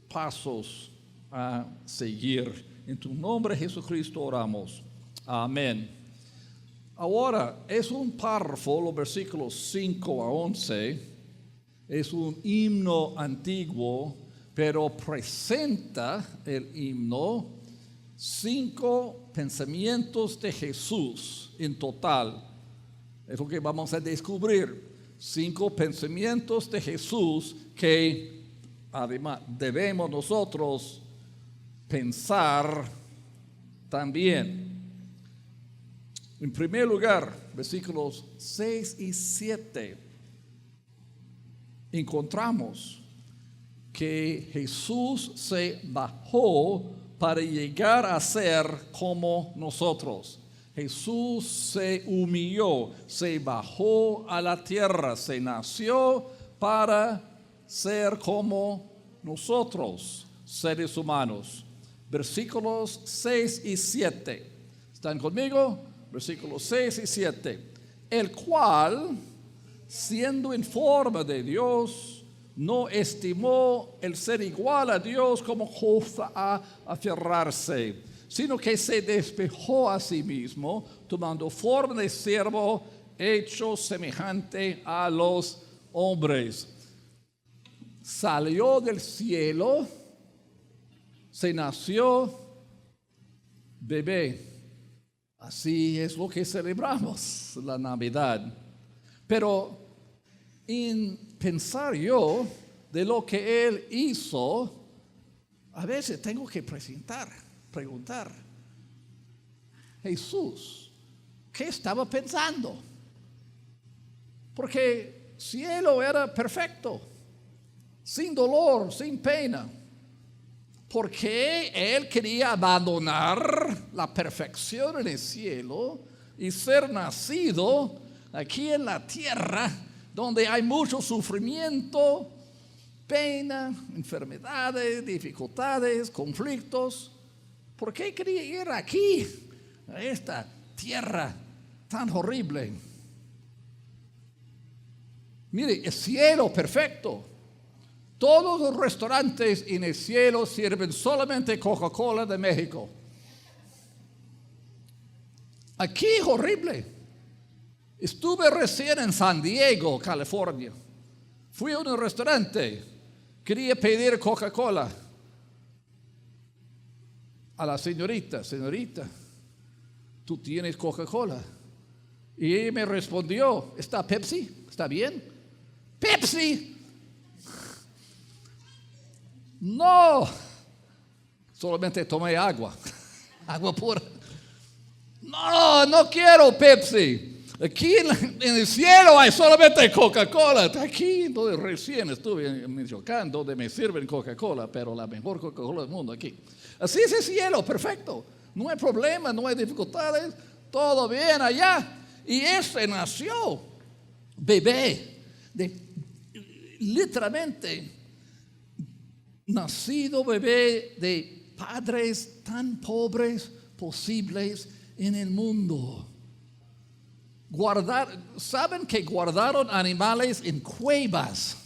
pasos a seguir. En tu nombre, Jesucristo, oramos. Amén. Ahora, es un párrafo, los versículos 5 a 11, es un himno antiguo, pero presenta el himno 5 pensamientos de Jesús en total. Es lo que vamos a descubrir. 5 pensamientos de Jesús que además debemos nosotros pensar también. En primer lugar, versículos 6 y 7, encontramos que Jesús se bajó para llegar a ser como nosotros. Jesús se humilló, se bajó a la tierra, se nació para ser como nosotros, seres humanos. Versículos 6 y 7. ¿Están conmigo? Versículos 6 y 7. El cual, siendo en forma de Dios, no estimó el ser igual a Dios como cosa a aferrarse, sino que se despojó a sí mismo, tomando forma de siervo, hecho semejante a los hombres. Salió del cielo, se nació bebé. Así es lo que celebramos la Navidad. Pero en pensar yo de lo que Él hizo, a veces tengo que preguntar, Jesús, ¿qué estaba pensando? Porque cielo era perfecto, sin dolor, sin pena. Porque él quería abandonar la perfección en el cielo y ser nacido aquí en la tierra, donde hay mucho sufrimiento, pena, enfermedades, dificultades, conflictos. ¿Por qué quería ir aquí, a esta tierra tan horrible? Mire, el cielo perfecto. Todos los restaurantes en el cielo sirven solamente Coca-Cola de México. Aquí es horrible. Estuve recién en San Diego, California. Fui a un restaurante. Quería pedir Coca-Cola. A la señorita, ¿tú tienes Coca-Cola? Y ella me respondió, ¿está Pepsi? ¿Está bien? ¡Pepsi! No, solamente tomé agua, agua pura. No quiero Pepsi. Aquí en el cielo hay solamente Coca-Cola. Aquí donde recién estuve en Michoacán, donde me sirven Coca-Cola, pero la mejor Coca-Cola del mundo aquí. Así es el cielo, perfecto. No hay problema, no hay dificultades, todo bien allá. Y nació bebé, literalmente nacido bebé de padres tan pobres posibles en el mundo. ¿Saben que guardaron animales en cuevas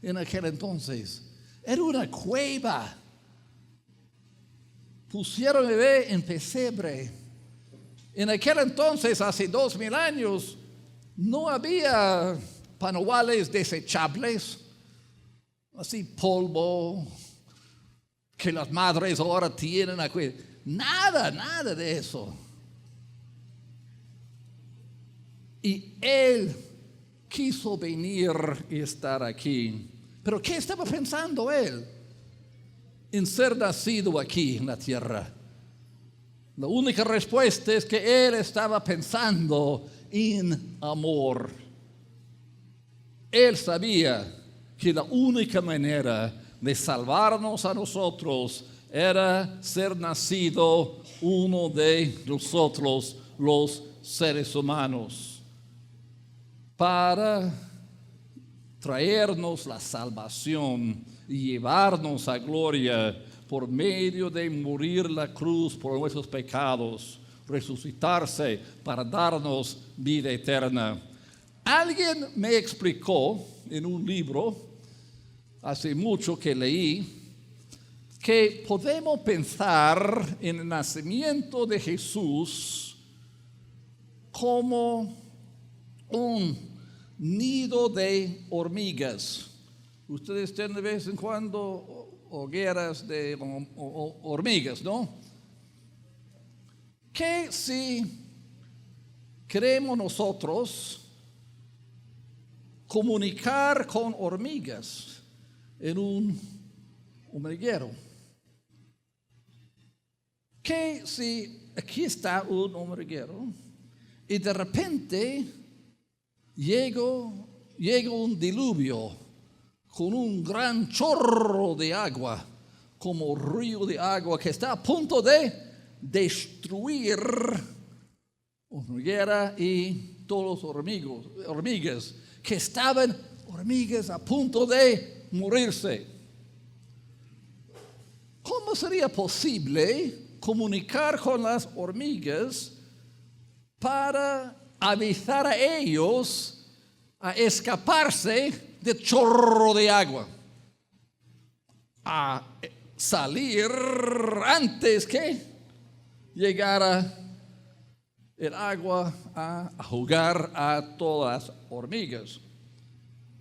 en aquel entonces? Era una cueva. Pusieron bebé en pesebre. En aquel entonces, hace 2000 años, no había pañales desechables, así polvo, que las madres ahora tienen aquí. Nada de eso. Y él quiso venir y estar aquí. Pero ¿qué estaba pensando él en ser nacido aquí en la tierra? La única respuesta es que él estaba pensando en amor. Él sabía que la única manera de salvarnos a nosotros era ser nacido uno de nosotros, los seres humanos, para traernos la salvación y llevarnos a gloria por medio de morir la cruz por nuestros pecados, resucitarse para darnos vida eterna. Alguien me explicó en un libro, hace mucho que leí, que podemos pensar en el nacimiento de Jesús como un nido de hormigas. Ustedes tienen de vez en cuando hogueras de hormigas, ¿no? Que si queremos nosotros comunicar con hormigas en un hormiguero, que si aquí está un hormiguero y de repente llega un diluvio con un gran chorro de agua, como río de agua que está a punto de destruir hormiguera y todos los hormigas que estaban a punto de morirse. ¿Cómo sería posible comunicar con las hormigas para avisar a ellos a escaparse del chorro de agua, a salir antes que llegara el agua a ahogar a todas las hormigas?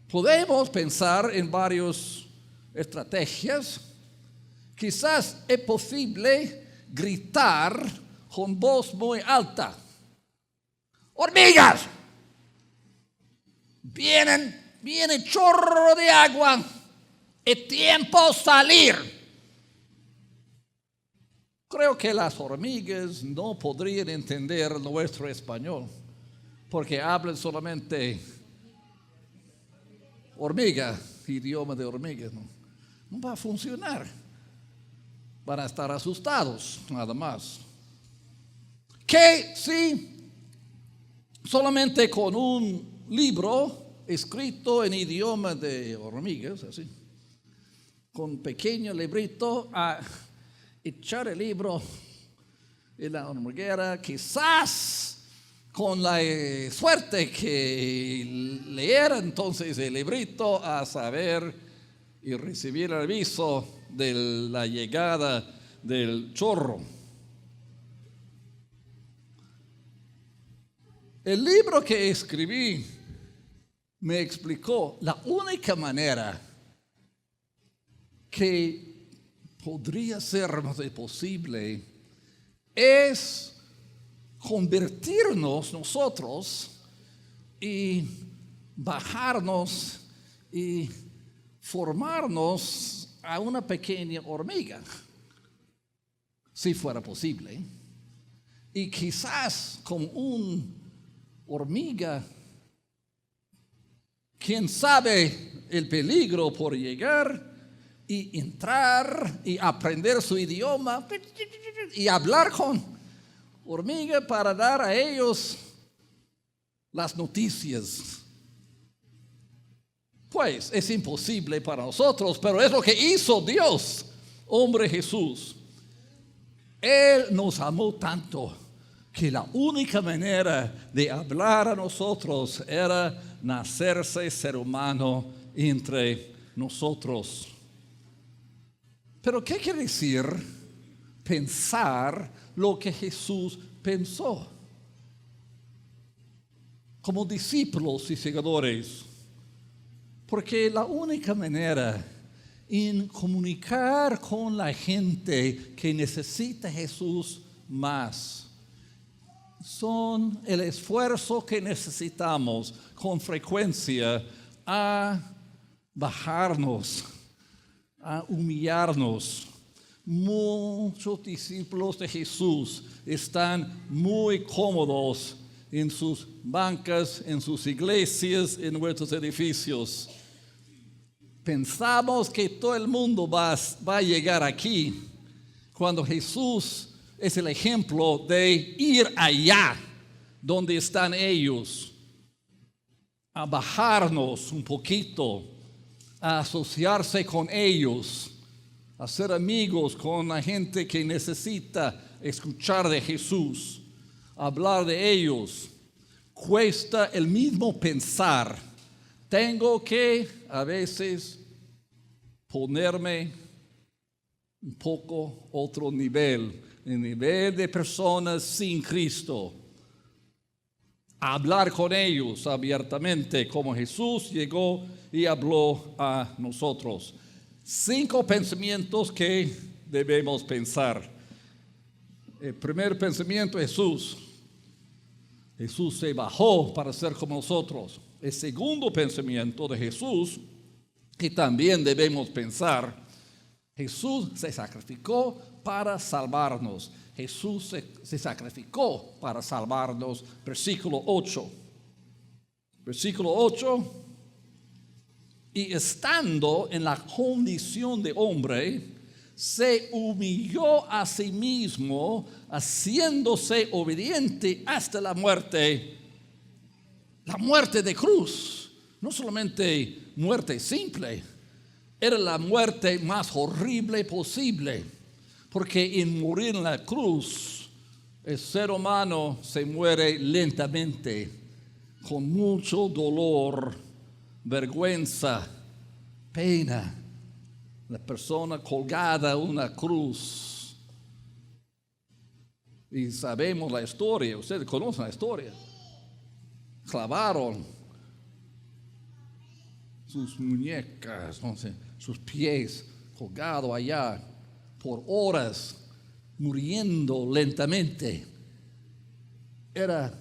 Podemos pensar en varias estrategias. Quizás es posible gritar con voz muy alta: ¡hormigas! Viene chorro de agua, es tiempo salir. Creo que las hormigas no podrían entender nuestro español, porque hablan solamente hormiga, idioma de hormigas, no va a funcionar. Van a estar asustados, nada más. Que si solamente con un libro escrito en idioma de hormigas, así, con un pequeño librito, a echar el libro en la hormiguera, quizás con la suerte que leer entonces el librito, a saber y recibir el aviso de la llegada del chorro. El libro que escribí me explicó la única manera que podría ser posible es convertirnos nosotros y bajarnos y formarnos a una pequeña hormiga, si fuera posible. Y quizás con una hormiga, quién sabe el peligro por llegar y entrar y aprender su idioma y hablar con hormiga para dar a ellos las noticias. Pues es imposible para nosotros, pero es lo que hizo Dios, hombre Jesús. Él nos amó tanto que la única manera de hablar a nosotros era nacerse ser humano entre nosotros. Pero ¿qué quiere decir pensar lo que Jesús pensó? Como discípulos y seguidores. Porque la única manera en comunicar con la gente que necesita a Jesús más son el esfuerzo que necesitamos con frecuencia a bajarnos, a humillarnos. Muchos discípulos de Jesús están muy cómodos en sus bancas, en sus iglesias, en nuestros edificios. Pensamos que todo el mundo va a llegar aquí, cuando Jesús es el ejemplo de ir allá donde están ellos, a bajarnos un poquito, a asociarse con ellos, a ser amigos con la gente que necesita escuchar de Jesús, hablar de ellos. Cuesta el mismo pensar. Tengo que a veces ponerme un poco otro nivel, el nivel de personas sin Cristo. Hablar con ellos abiertamente como Jesús llegó y habló a nosotros. 5 pensamientos que debemos pensar. El primer pensamiento, Jesús se bajó para ser como nosotros. El segundo pensamiento de Jesús, que también debemos pensar, Jesús se sacrificó para salvarnos. Jesús se sacrificó para salvarnos. Versículo 8. Versículo 8. Y estando en la condición de hombre, se humilló a sí mismo, haciéndose obediente hasta la muerte de cruz. No solamente muerte simple, era la muerte más horrible posible, porque en morir en la cruz, el ser humano se muere lentamente, con mucho dolor, vergüenza, pena. La persona colgada en una cruz. Y sabemos la historia, ustedes conocen la historia. Clavaron sus muñecas, sus pies colgados allá por horas, muriendo lentamente. Era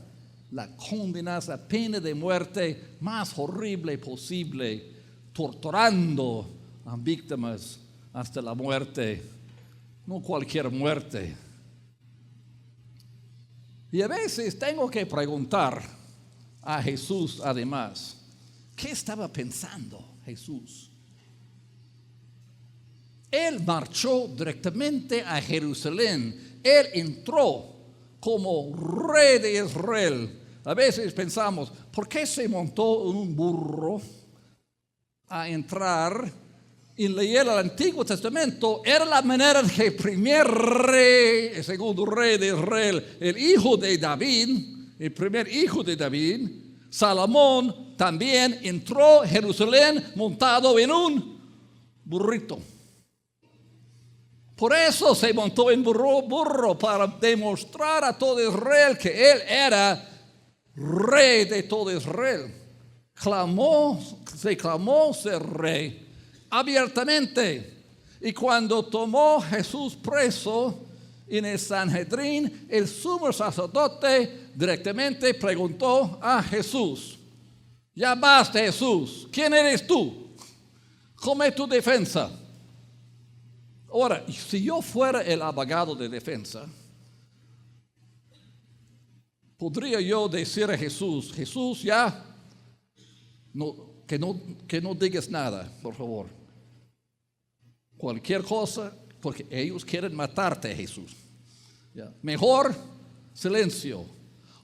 la condena, la pena de muerte más horrible posible, torturando a víctimas hasta la muerte, no cualquier muerte. Y a veces tengo que preguntar a Jesús además, ¿Qué estaba pensando Jesús? Él marchó directamente a Jerusalén. Él entró como rey de Israel. A veces pensamos, ¿por qué se montó en un burro a entrar y leer el Antiguo Testamento? Era la manera de que el primer rey, el segundo rey de Israel, el hijo de David, el primer hijo de David, Salomón, también entró a Jerusalén montado en un burrito. Por eso se montó en burro para demostrar a todo Israel que él era rey de todo Israel. Se clamó ser rey abiertamente. Y cuando tomó Jesús preso en el Sanhedrín, el sumo sacerdote directamente preguntó a Jesús: ya basta, Jesús, ¿quién eres tú? ¿Cómo es tu defensa? Ahora, si yo fuera el abogado de defensa, podría yo decir a Jesús: Jesús, ya, que no digas nada, por favor. Cualquier cosa, porque ellos quieren matarte, Jesús. ¿Ya? Mejor silencio.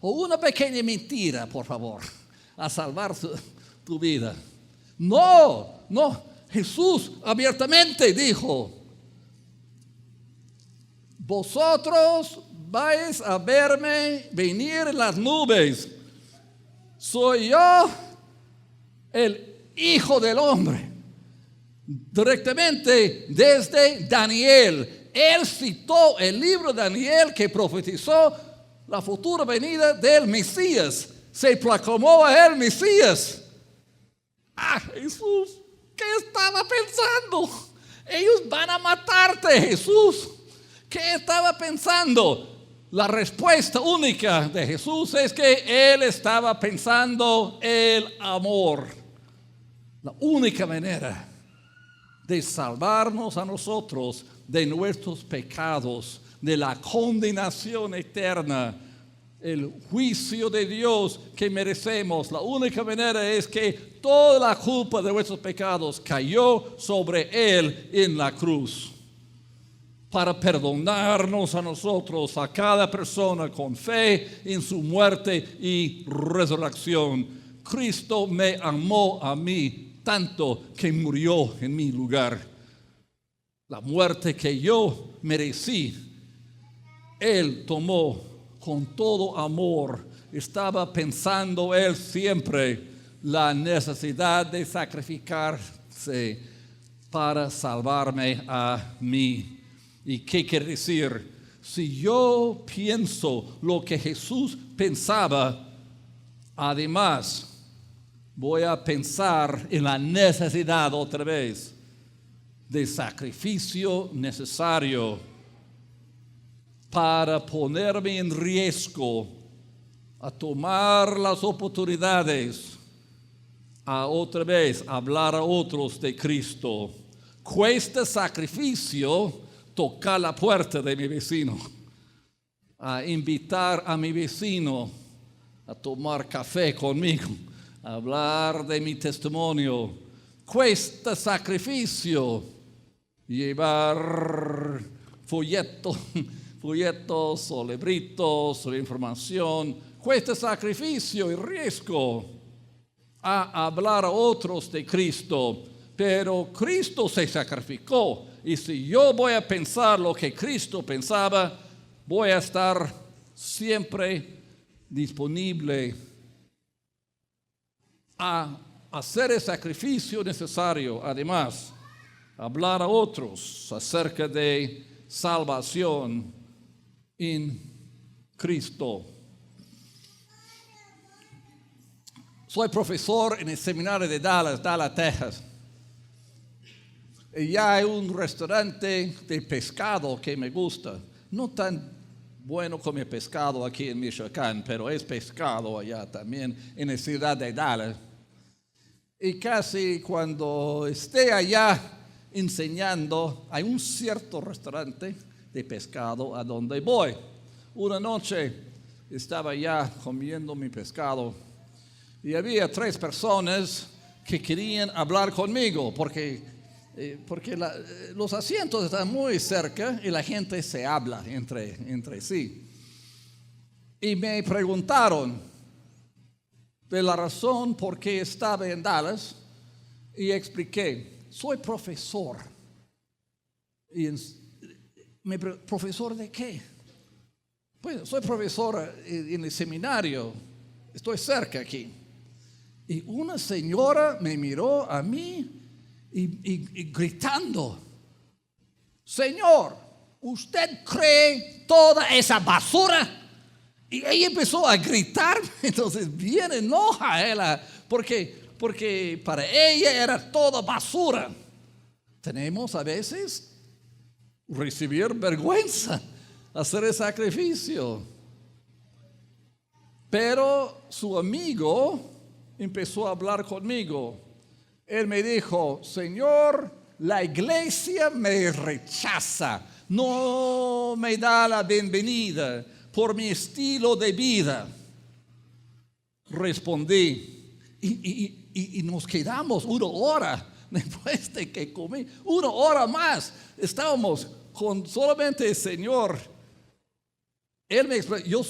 O una pequeña mentira, por favor, a salvar tu vida. No, Jesús abiertamente dijo: vosotros vais a verme venir en las nubes. Soy yo, el Hijo del Hombre. Directamente desde Daniel. Él citó el libro de Daniel que profetizó la futura venida del Mesías. Se proclamó a él Mesías. Jesús, ¿qué estaba pensando? Ellos van a matarte, Jesús. ¿Qué estaba pensando? La respuesta única de Jesús es que él estaba pensando el amor. La única manera de salvarnos a nosotros de nuestros pecados, de la condenación eterna, el juicio de Dios que merecemos. La única manera es que toda la culpa de nuestros pecados cayó sobre él en la cruz, para perdonarnos a nosotros, a cada persona, con fe en su muerte y resurrección. Cristo me amó a mí tanto que murió en mi lugar. La muerte que yo merecí, Él tomó con todo amor. Estaba pensando Él siempre la necesidad de sacrificarse para salvarme a mí. ¿Y qué quiere decir? Si yo pienso lo que Jesús pensaba, además voy a pensar en la necesidad otra vez de sacrificio necesario para ponerme en riesgo a tomar las oportunidades a otra vez hablar a otros de Cristo. Cuesta sacrificio tocar la puerta de mi vecino, a invitar a mi vecino a tomar café conmigo, a hablar de mi testimonio. Cuesta sacrificio llevar folletos o libritos o información. Cuesta sacrificio y riesgo a hablar a otros de Cristo. Pero Cristo se sacrificó. Y si yo voy a pensar lo que Cristo pensaba, voy a estar siempre disponible a hacer el sacrificio necesario. Además, hablar a otros acerca de salvación en Cristo. Soy profesor en el seminario de Dallas, Texas. Y ya hay un restaurante de pescado que me gusta. No tan bueno como el pescado aquí en Michoacán, pero es pescado allá también en la ciudad de Dallas. Y casi cuando esté allá enseñando, hay un cierto restaurante de pescado a donde voy. Una noche estaba ya comiendo mi pescado y había 3 personas que querían hablar conmigo porque los asientos están muy cerca y la gente se habla entre sí. Y me preguntaron de la razón por qué estaba en Dallas y expliqué, soy profesor. Y ¿profesor de qué? Pues soy profesor en el seminario, estoy cerca aquí. Y una señora me miró a mí y gritando, Señor, ¿usted cree toda esa basura? Y ella empezó a gritar, entonces bien enoja ella, porque para ella era toda basura. Tenemos a veces recibir vergüenza, hacer el sacrificio. Pero su amigo empezó a hablar conmigo. Él me dijo, Señor, la iglesia me rechaza, no me da la bienvenida por mi estilo de vida. Respondí y nos quedamos 1 hora después de que comí, 1 hora más. Estábamos con solamente el Señor. Él me explicó,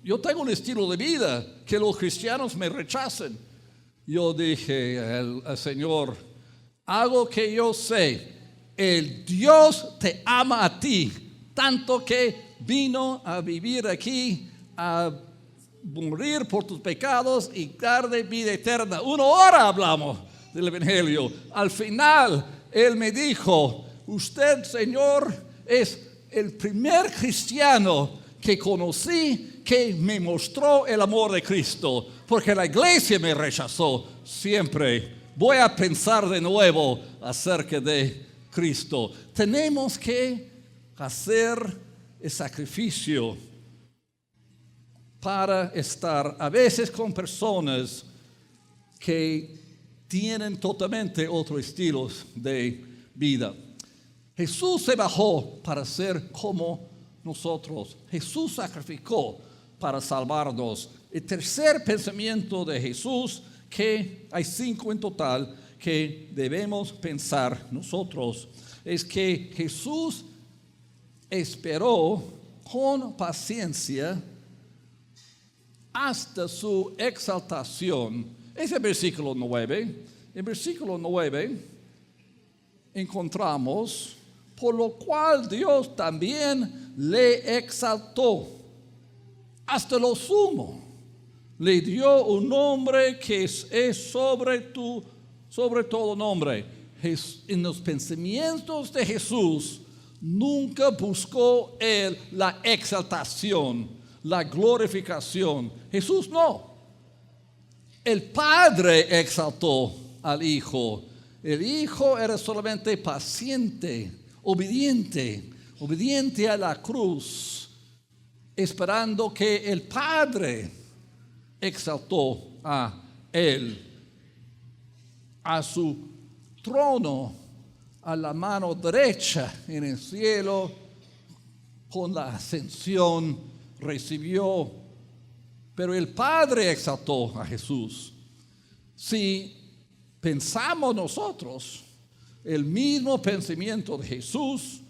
yo tengo un estilo de vida que los cristianos me rechazan. Yo dije al Señor, algo que yo sé, el Dios te ama a ti, tanto que vino a vivir aquí, a morir por tus pecados y dar vida eterna. 1 hora hablamos del Evangelio. Al final, Él me dijo, usted, Señor, es el primer cristiano que conocí que me mostró el amor de Cristo, porque la iglesia me rechazó. Siempre voy a pensar de nuevo acerca de Cristo. Tenemos que hacer el sacrificio para estar a veces con personas que tienen totalmente otros estilos de vida. Jesús se bajó para ser como nosotros. Jesús sacrificó para salvarnos. El tercer pensamiento de Jesús, que hay 5 en total, que debemos pensar nosotros, es que Jesús esperó con paciencia hasta su exaltación. Es el versículo 9. En versículo 9 encontramos, por lo cual Dios también le exaltó hasta lo sumo. Le dio un nombre que es sobre todo nombre. En los pensamientos de Jesús, nunca buscó Él la exaltación, la glorificación. Jesús no. El Padre exaltó al Hijo. El Hijo era solamente paciente, obediente a la cruz, esperando que el Padre exaltó a Él, a su trono, a la mano derecha en el cielo. Con la ascensión recibió, pero el Padre exaltó a Jesús. Si pensamos nosotros el mismo pensamiento de Jesús,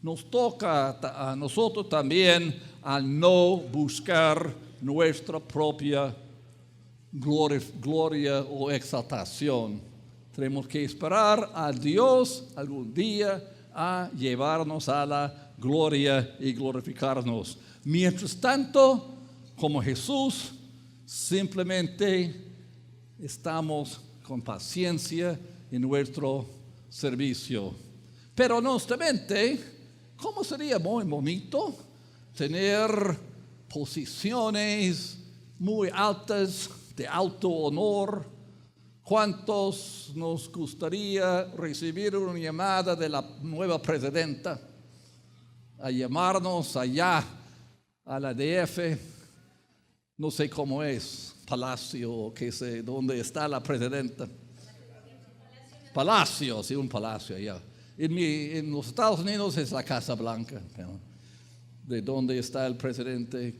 nos toca a nosotros también a no buscar nuestra propia gloria o exaltación. Tenemos que esperar a Dios algún día a llevarnos a la gloria y glorificarnos. Mientras tanto, como Jesús, simplemente estamos con paciencia en nuestro servicio. Pero honestamente, ¿cómo sería muy bonito tener posiciones muy altas de alto honor? ¿Cuántos nos gustaría recibir una llamada de la nueva presidenta a llamarnos allá a la DF? No sé cómo es, Palacio, o qué sé, dónde está la presidenta. Palacio, sí, un palacio allá. En los Estados Unidos es la Casa Blanca, ¿no? De dónde está el presidente.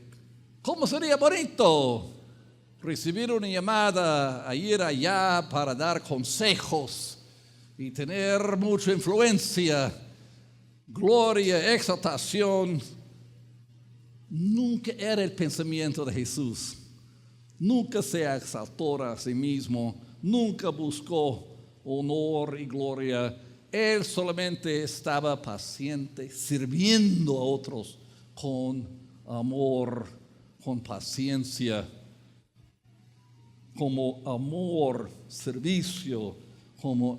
¿Cómo sería bonito recibir una llamada a ir allá para dar consejos y tener mucha influencia, gloria, exaltación, nunca era el pensamiento de Jesús. Nunca se exaltó a sí mismo, nunca buscó honor y gloria. Él solamente estaba paciente, sirviendo a otros con amor, con paciencia, como amor, servicio, como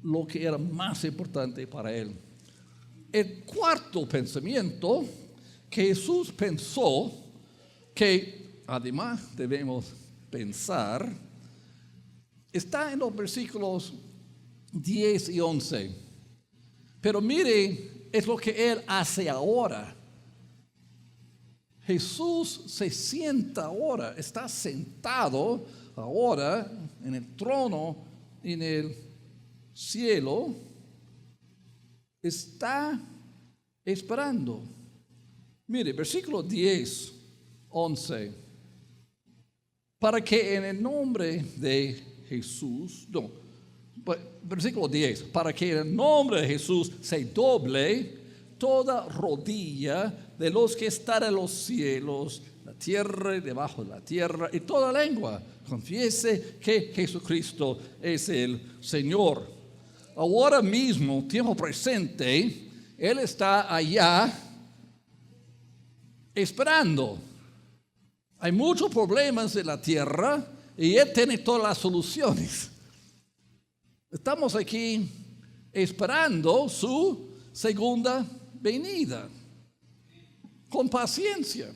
lo que era más importante para él. El cuarto pensamiento que Jesús pensó, que además debemos pensar, está en los versículos 10 y 11. Pero mire, es lo que Él hace ahora. Jesús se sienta ahora, está sentado ahora en el trono, en el cielo, está esperando. Mire, versículo 10, 11. Para que en el nombre de Jesús, versículo 10, para que en el nombre de Jesús se doble toda rodilla de los que están en los cielos, la tierra y debajo de la tierra, y toda lengua confiese que Jesucristo es el Señor. Ahora mismo, tiempo presente, Él está allá esperando. Hay muchos problemas en la tierra y Él tiene todas las soluciones. Estamos aquí esperando su segunda venida, con paciencia.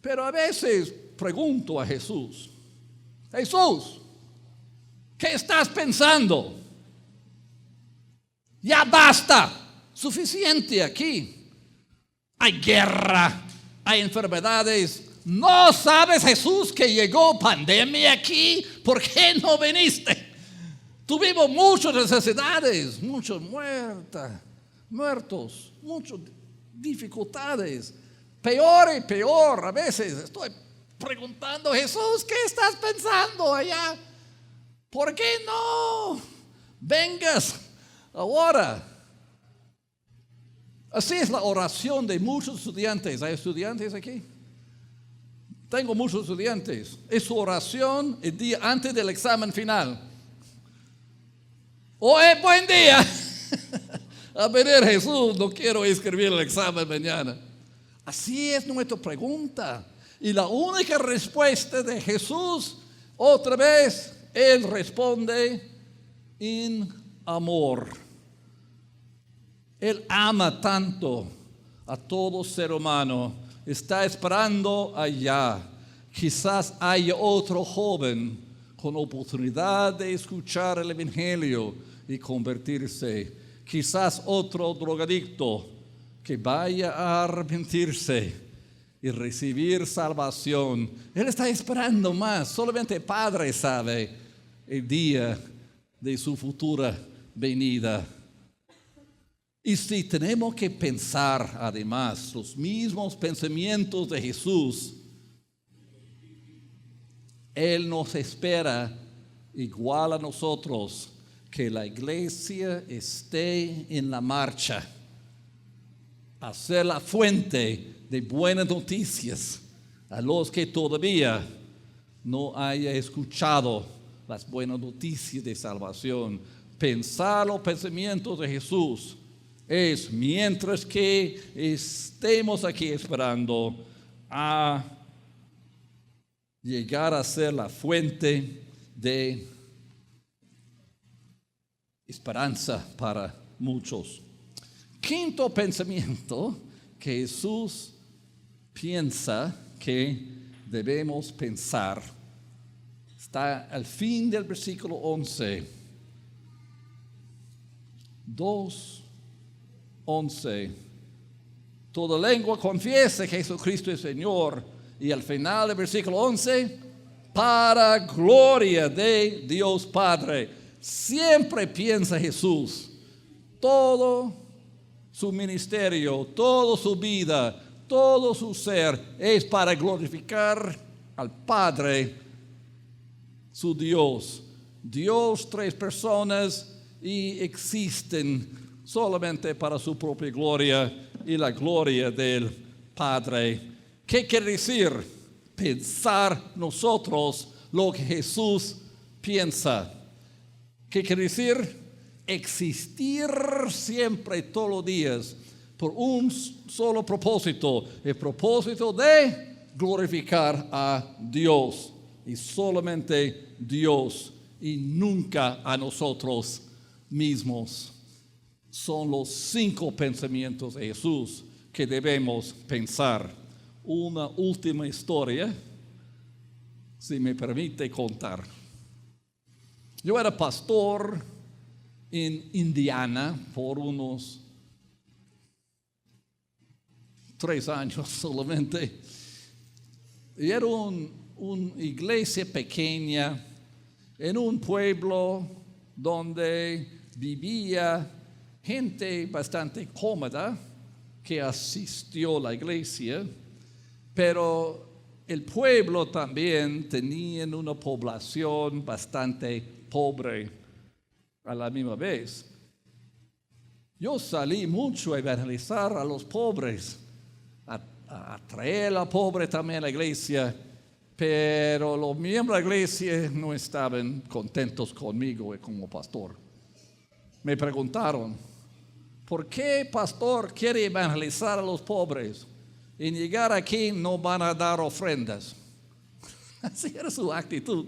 Pero a veces pregunto a Jesús, Jesús, ¿qué estás pensando? Ya basta, suficiente aquí. Hay guerra, hay enfermedades. ¿No sabes, Jesús, que llegó pandemia aquí? ¿Por qué no viniste? Tuvimos muchas necesidades, muchos muertos, muchas dificultades. Peor y peor. A veces estoy preguntando, Jesús, ¿qué estás pensando allá? ¿Por qué no vengas ahora? Así es la oración de muchos estudiantes. ¿Hay estudiantes aquí? Tengo muchos estudiantes. Es su oración el día antes del examen final. Hoy es buen día. A ver, Jesús, no quiero escribir el examen mañana. Así es nuestra pregunta. Y la única respuesta de Jesús, otra vez, Él responde en amor. Él ama tanto a todo ser humano. Está esperando allá. Quizás haya otro joven con oportunidad de escuchar el Evangelio y convertirse. Quizás otro drogadicto que vaya a arrepentirse y recibir salvación. Él está esperando más. Solamente el Padre sabe el día de su futura venida. Y si tenemos que pensar además los mismos pensamientos de Jesús, Él nos espera igual a nosotros, que la iglesia esté en la marcha, a ser la fuente de buenas noticias a los que todavía no hayan escuchado las buenas noticias de salvación. Pensar los pensamientos de Jesús es, mientras que estemos aquí esperando, a llegar a ser la fuente de esperanza para muchos. Quinto pensamiento que Jesús piensa que debemos pensar está al fin del versículo 11. 2:11. Toda lengua confiese que Jesucristo es Señor. Y al final del versículo 11, para gloria de Dios Padre. Siempre piensa Jesús. Todo su ministerio, toda su vida, todo su ser es para glorificar al Padre, su Dios. Dios, tres personas y existen solamente para su propia gloria y la gloria del Padre. ¿Qué quiere decir? Pensar nosotros lo que Jesús piensa. ¿Qué quiere decir? Existir siempre, todos los días, por un solo propósito, el propósito de glorificar a Dios, y solamente Dios, y nunca a nosotros mismos. Son los 5 pensamientos de Jesús que debemos pensar. Una última historia, si me permite contar. Yo era pastor en Indiana por unos 3 años solamente. Y era una iglesia pequeña en un pueblo donde vivía gente bastante cómoda que asistió a la iglesia, pero el pueblo también tenía una población bastante pobre a la misma vez. Yo salí mucho a evangelizar a los pobres, a traer a la pobre también a la iglesia, pero los miembros de la iglesia no estaban contentos conmigo como pastor. Me preguntaron, ¿por qué pastor quiere evangelizar a los pobres? Y llegar aquí no van a dar ofrendas. Así era su actitud.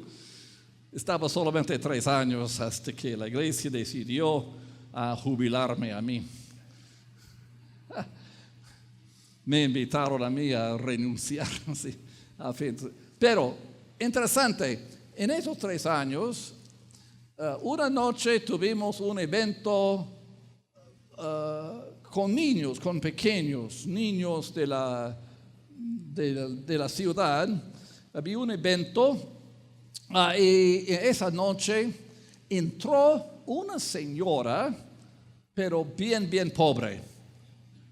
Estaba solamente 3 años hasta que la iglesia decidió jubilarme a mí. Me invitaron a mí a renunciar. Sí, pero, interesante, en esos 3 años, una noche tuvimos un evento con niños, con pequeños niños de la ciudad. Había un evento y esa noche entró una señora, pero bien pobre.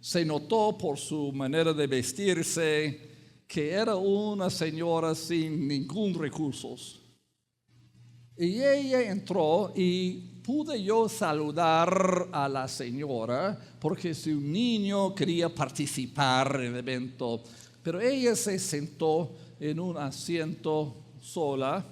Se notó por su manera de vestirse que era una señora sin ningún recursos. Y ella entró y pude yo saludar a la señora porque su niño quería participar en el evento, pero ella se sentó en un asiento sola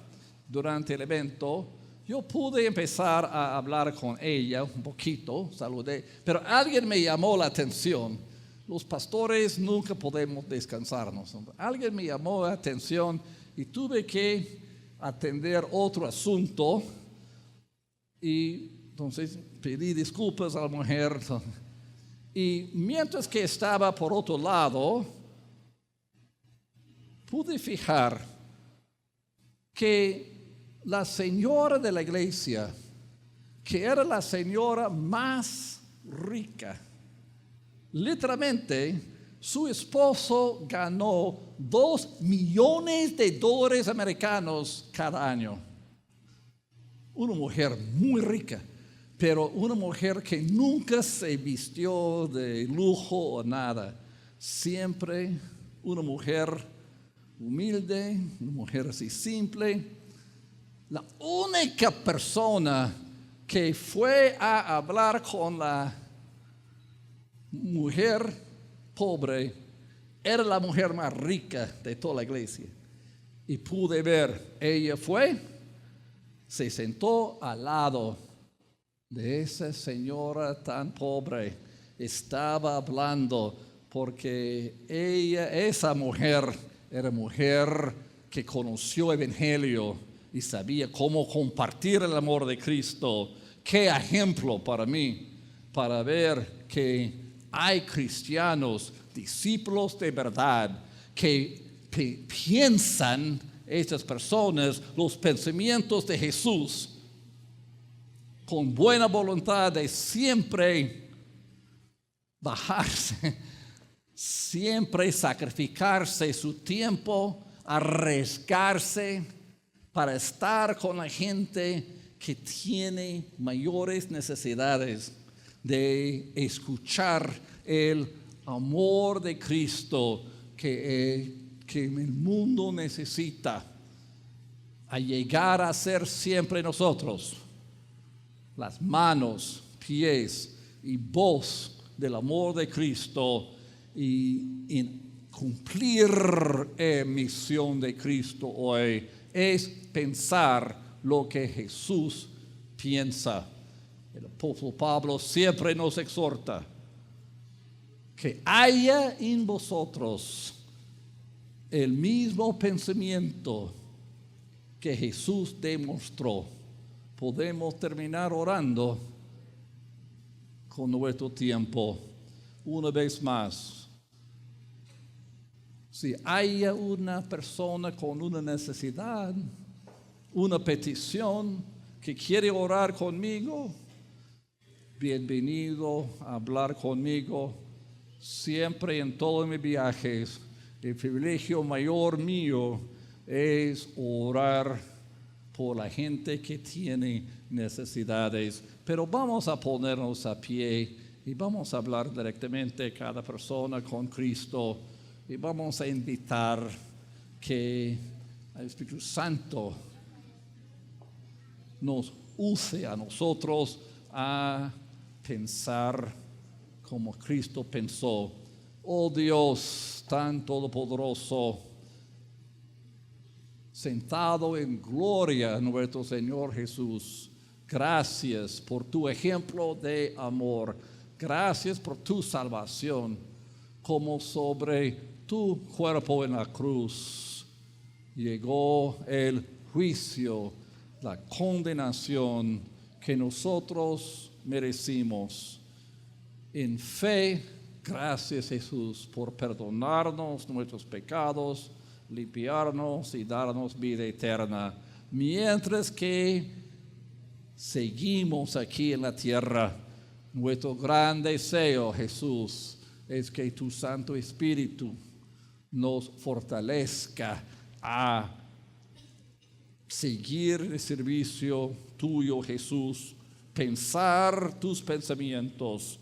durante el evento. Yo pude empezar a hablar con ella un poquito, saludé, pero alguien me llamó la atención. Los pastores nunca podemos descansarnos. Alguien me llamó la atención y tuve que atender otro asunto y entonces pedí disculpas a la mujer. Y mientras que estaba por otro lado, pude fijar que la señora de la iglesia, que era la señora más rica, literalmente su esposo ganó $2 millones americanos cada año. Una mujer muy rica, pero una mujer que nunca se vistió de lujo o nada. Siempre una mujer humilde, una mujer así simple. La única persona que fue a hablar con la mujer pobre era la mujer más rica de toda la iglesia. Y pude ver, ella fue, se sentó al lado de esa señora tan pobre. Estaba hablando porque ella, esa mujer, era mujer que conoció el evangelio y sabía cómo compartir el amor de Cristo. Qué ejemplo para mí, para ver que hay cristianos, discípulos de verdad, que piensan, estas personas, los pensamientos de Jesús, con buena voluntad de siempre bajarse, siempre sacrificarse su tiempo, arriesgarse para estar con la gente que tiene mayores necesidades. de escuchar el amor de Cristo que el mundo necesita, a llegar a ser siempre nosotros las manos, pies y voz del amor de Cristo y en cumplir la misión de Cristo hoy es pensar lo que Jesús piensa. El apóstol Pablo siempre nos exhorta que haya en vosotros el mismo pensamiento que Jesús demostró. Podemos terminar orando con nuestro tiempo una vez más. Si hay una persona con una necesidad, una petición que quiere orar conmigo, bienvenido a hablar conmigo. Siempre en todos mis viajes, el privilegio mayor mío es orar por la gente que tiene necesidades. Pero vamos a ponernos a pie y vamos a hablar directamente cada persona con Cristo y vamos a invitar que el Espíritu Santo nos use a nosotros a pensar como Cristo pensó. Oh Dios tan todopoderoso, sentado en gloria nuestro Señor Jesús, gracias por tu ejemplo de amor, gracias por tu salvación, como sobre tu cuerpo en la cruz llegó el juicio, la condenación que nosotros merecimos. En fe, gracias Jesús por perdonarnos nuestros pecados, limpiarnos y darnos vida eterna. Mientras que seguimos aquí en la tierra, nuestro gran deseo, Jesús, es que tu Santo Espíritu nos fortalezca a seguir el servicio tuyo, Jesús, pensar tus pensamientos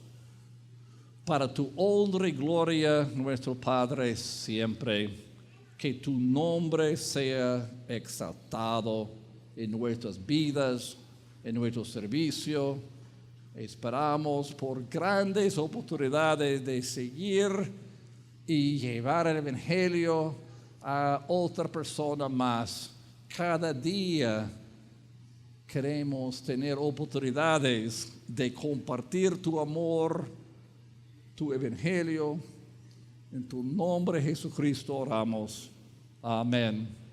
para tu honra y gloria, nuestro Padre, siempre. Que tu nombre sea exaltado en nuestras vidas, en nuestro servicio. Esperamos por grandes oportunidades de seguir y llevar el Evangelio a otra persona más. Cada día queremos tener oportunidades de compartir tu amor, tu Evangelio. En tu nombre, Jesucristo, oramos. Amén.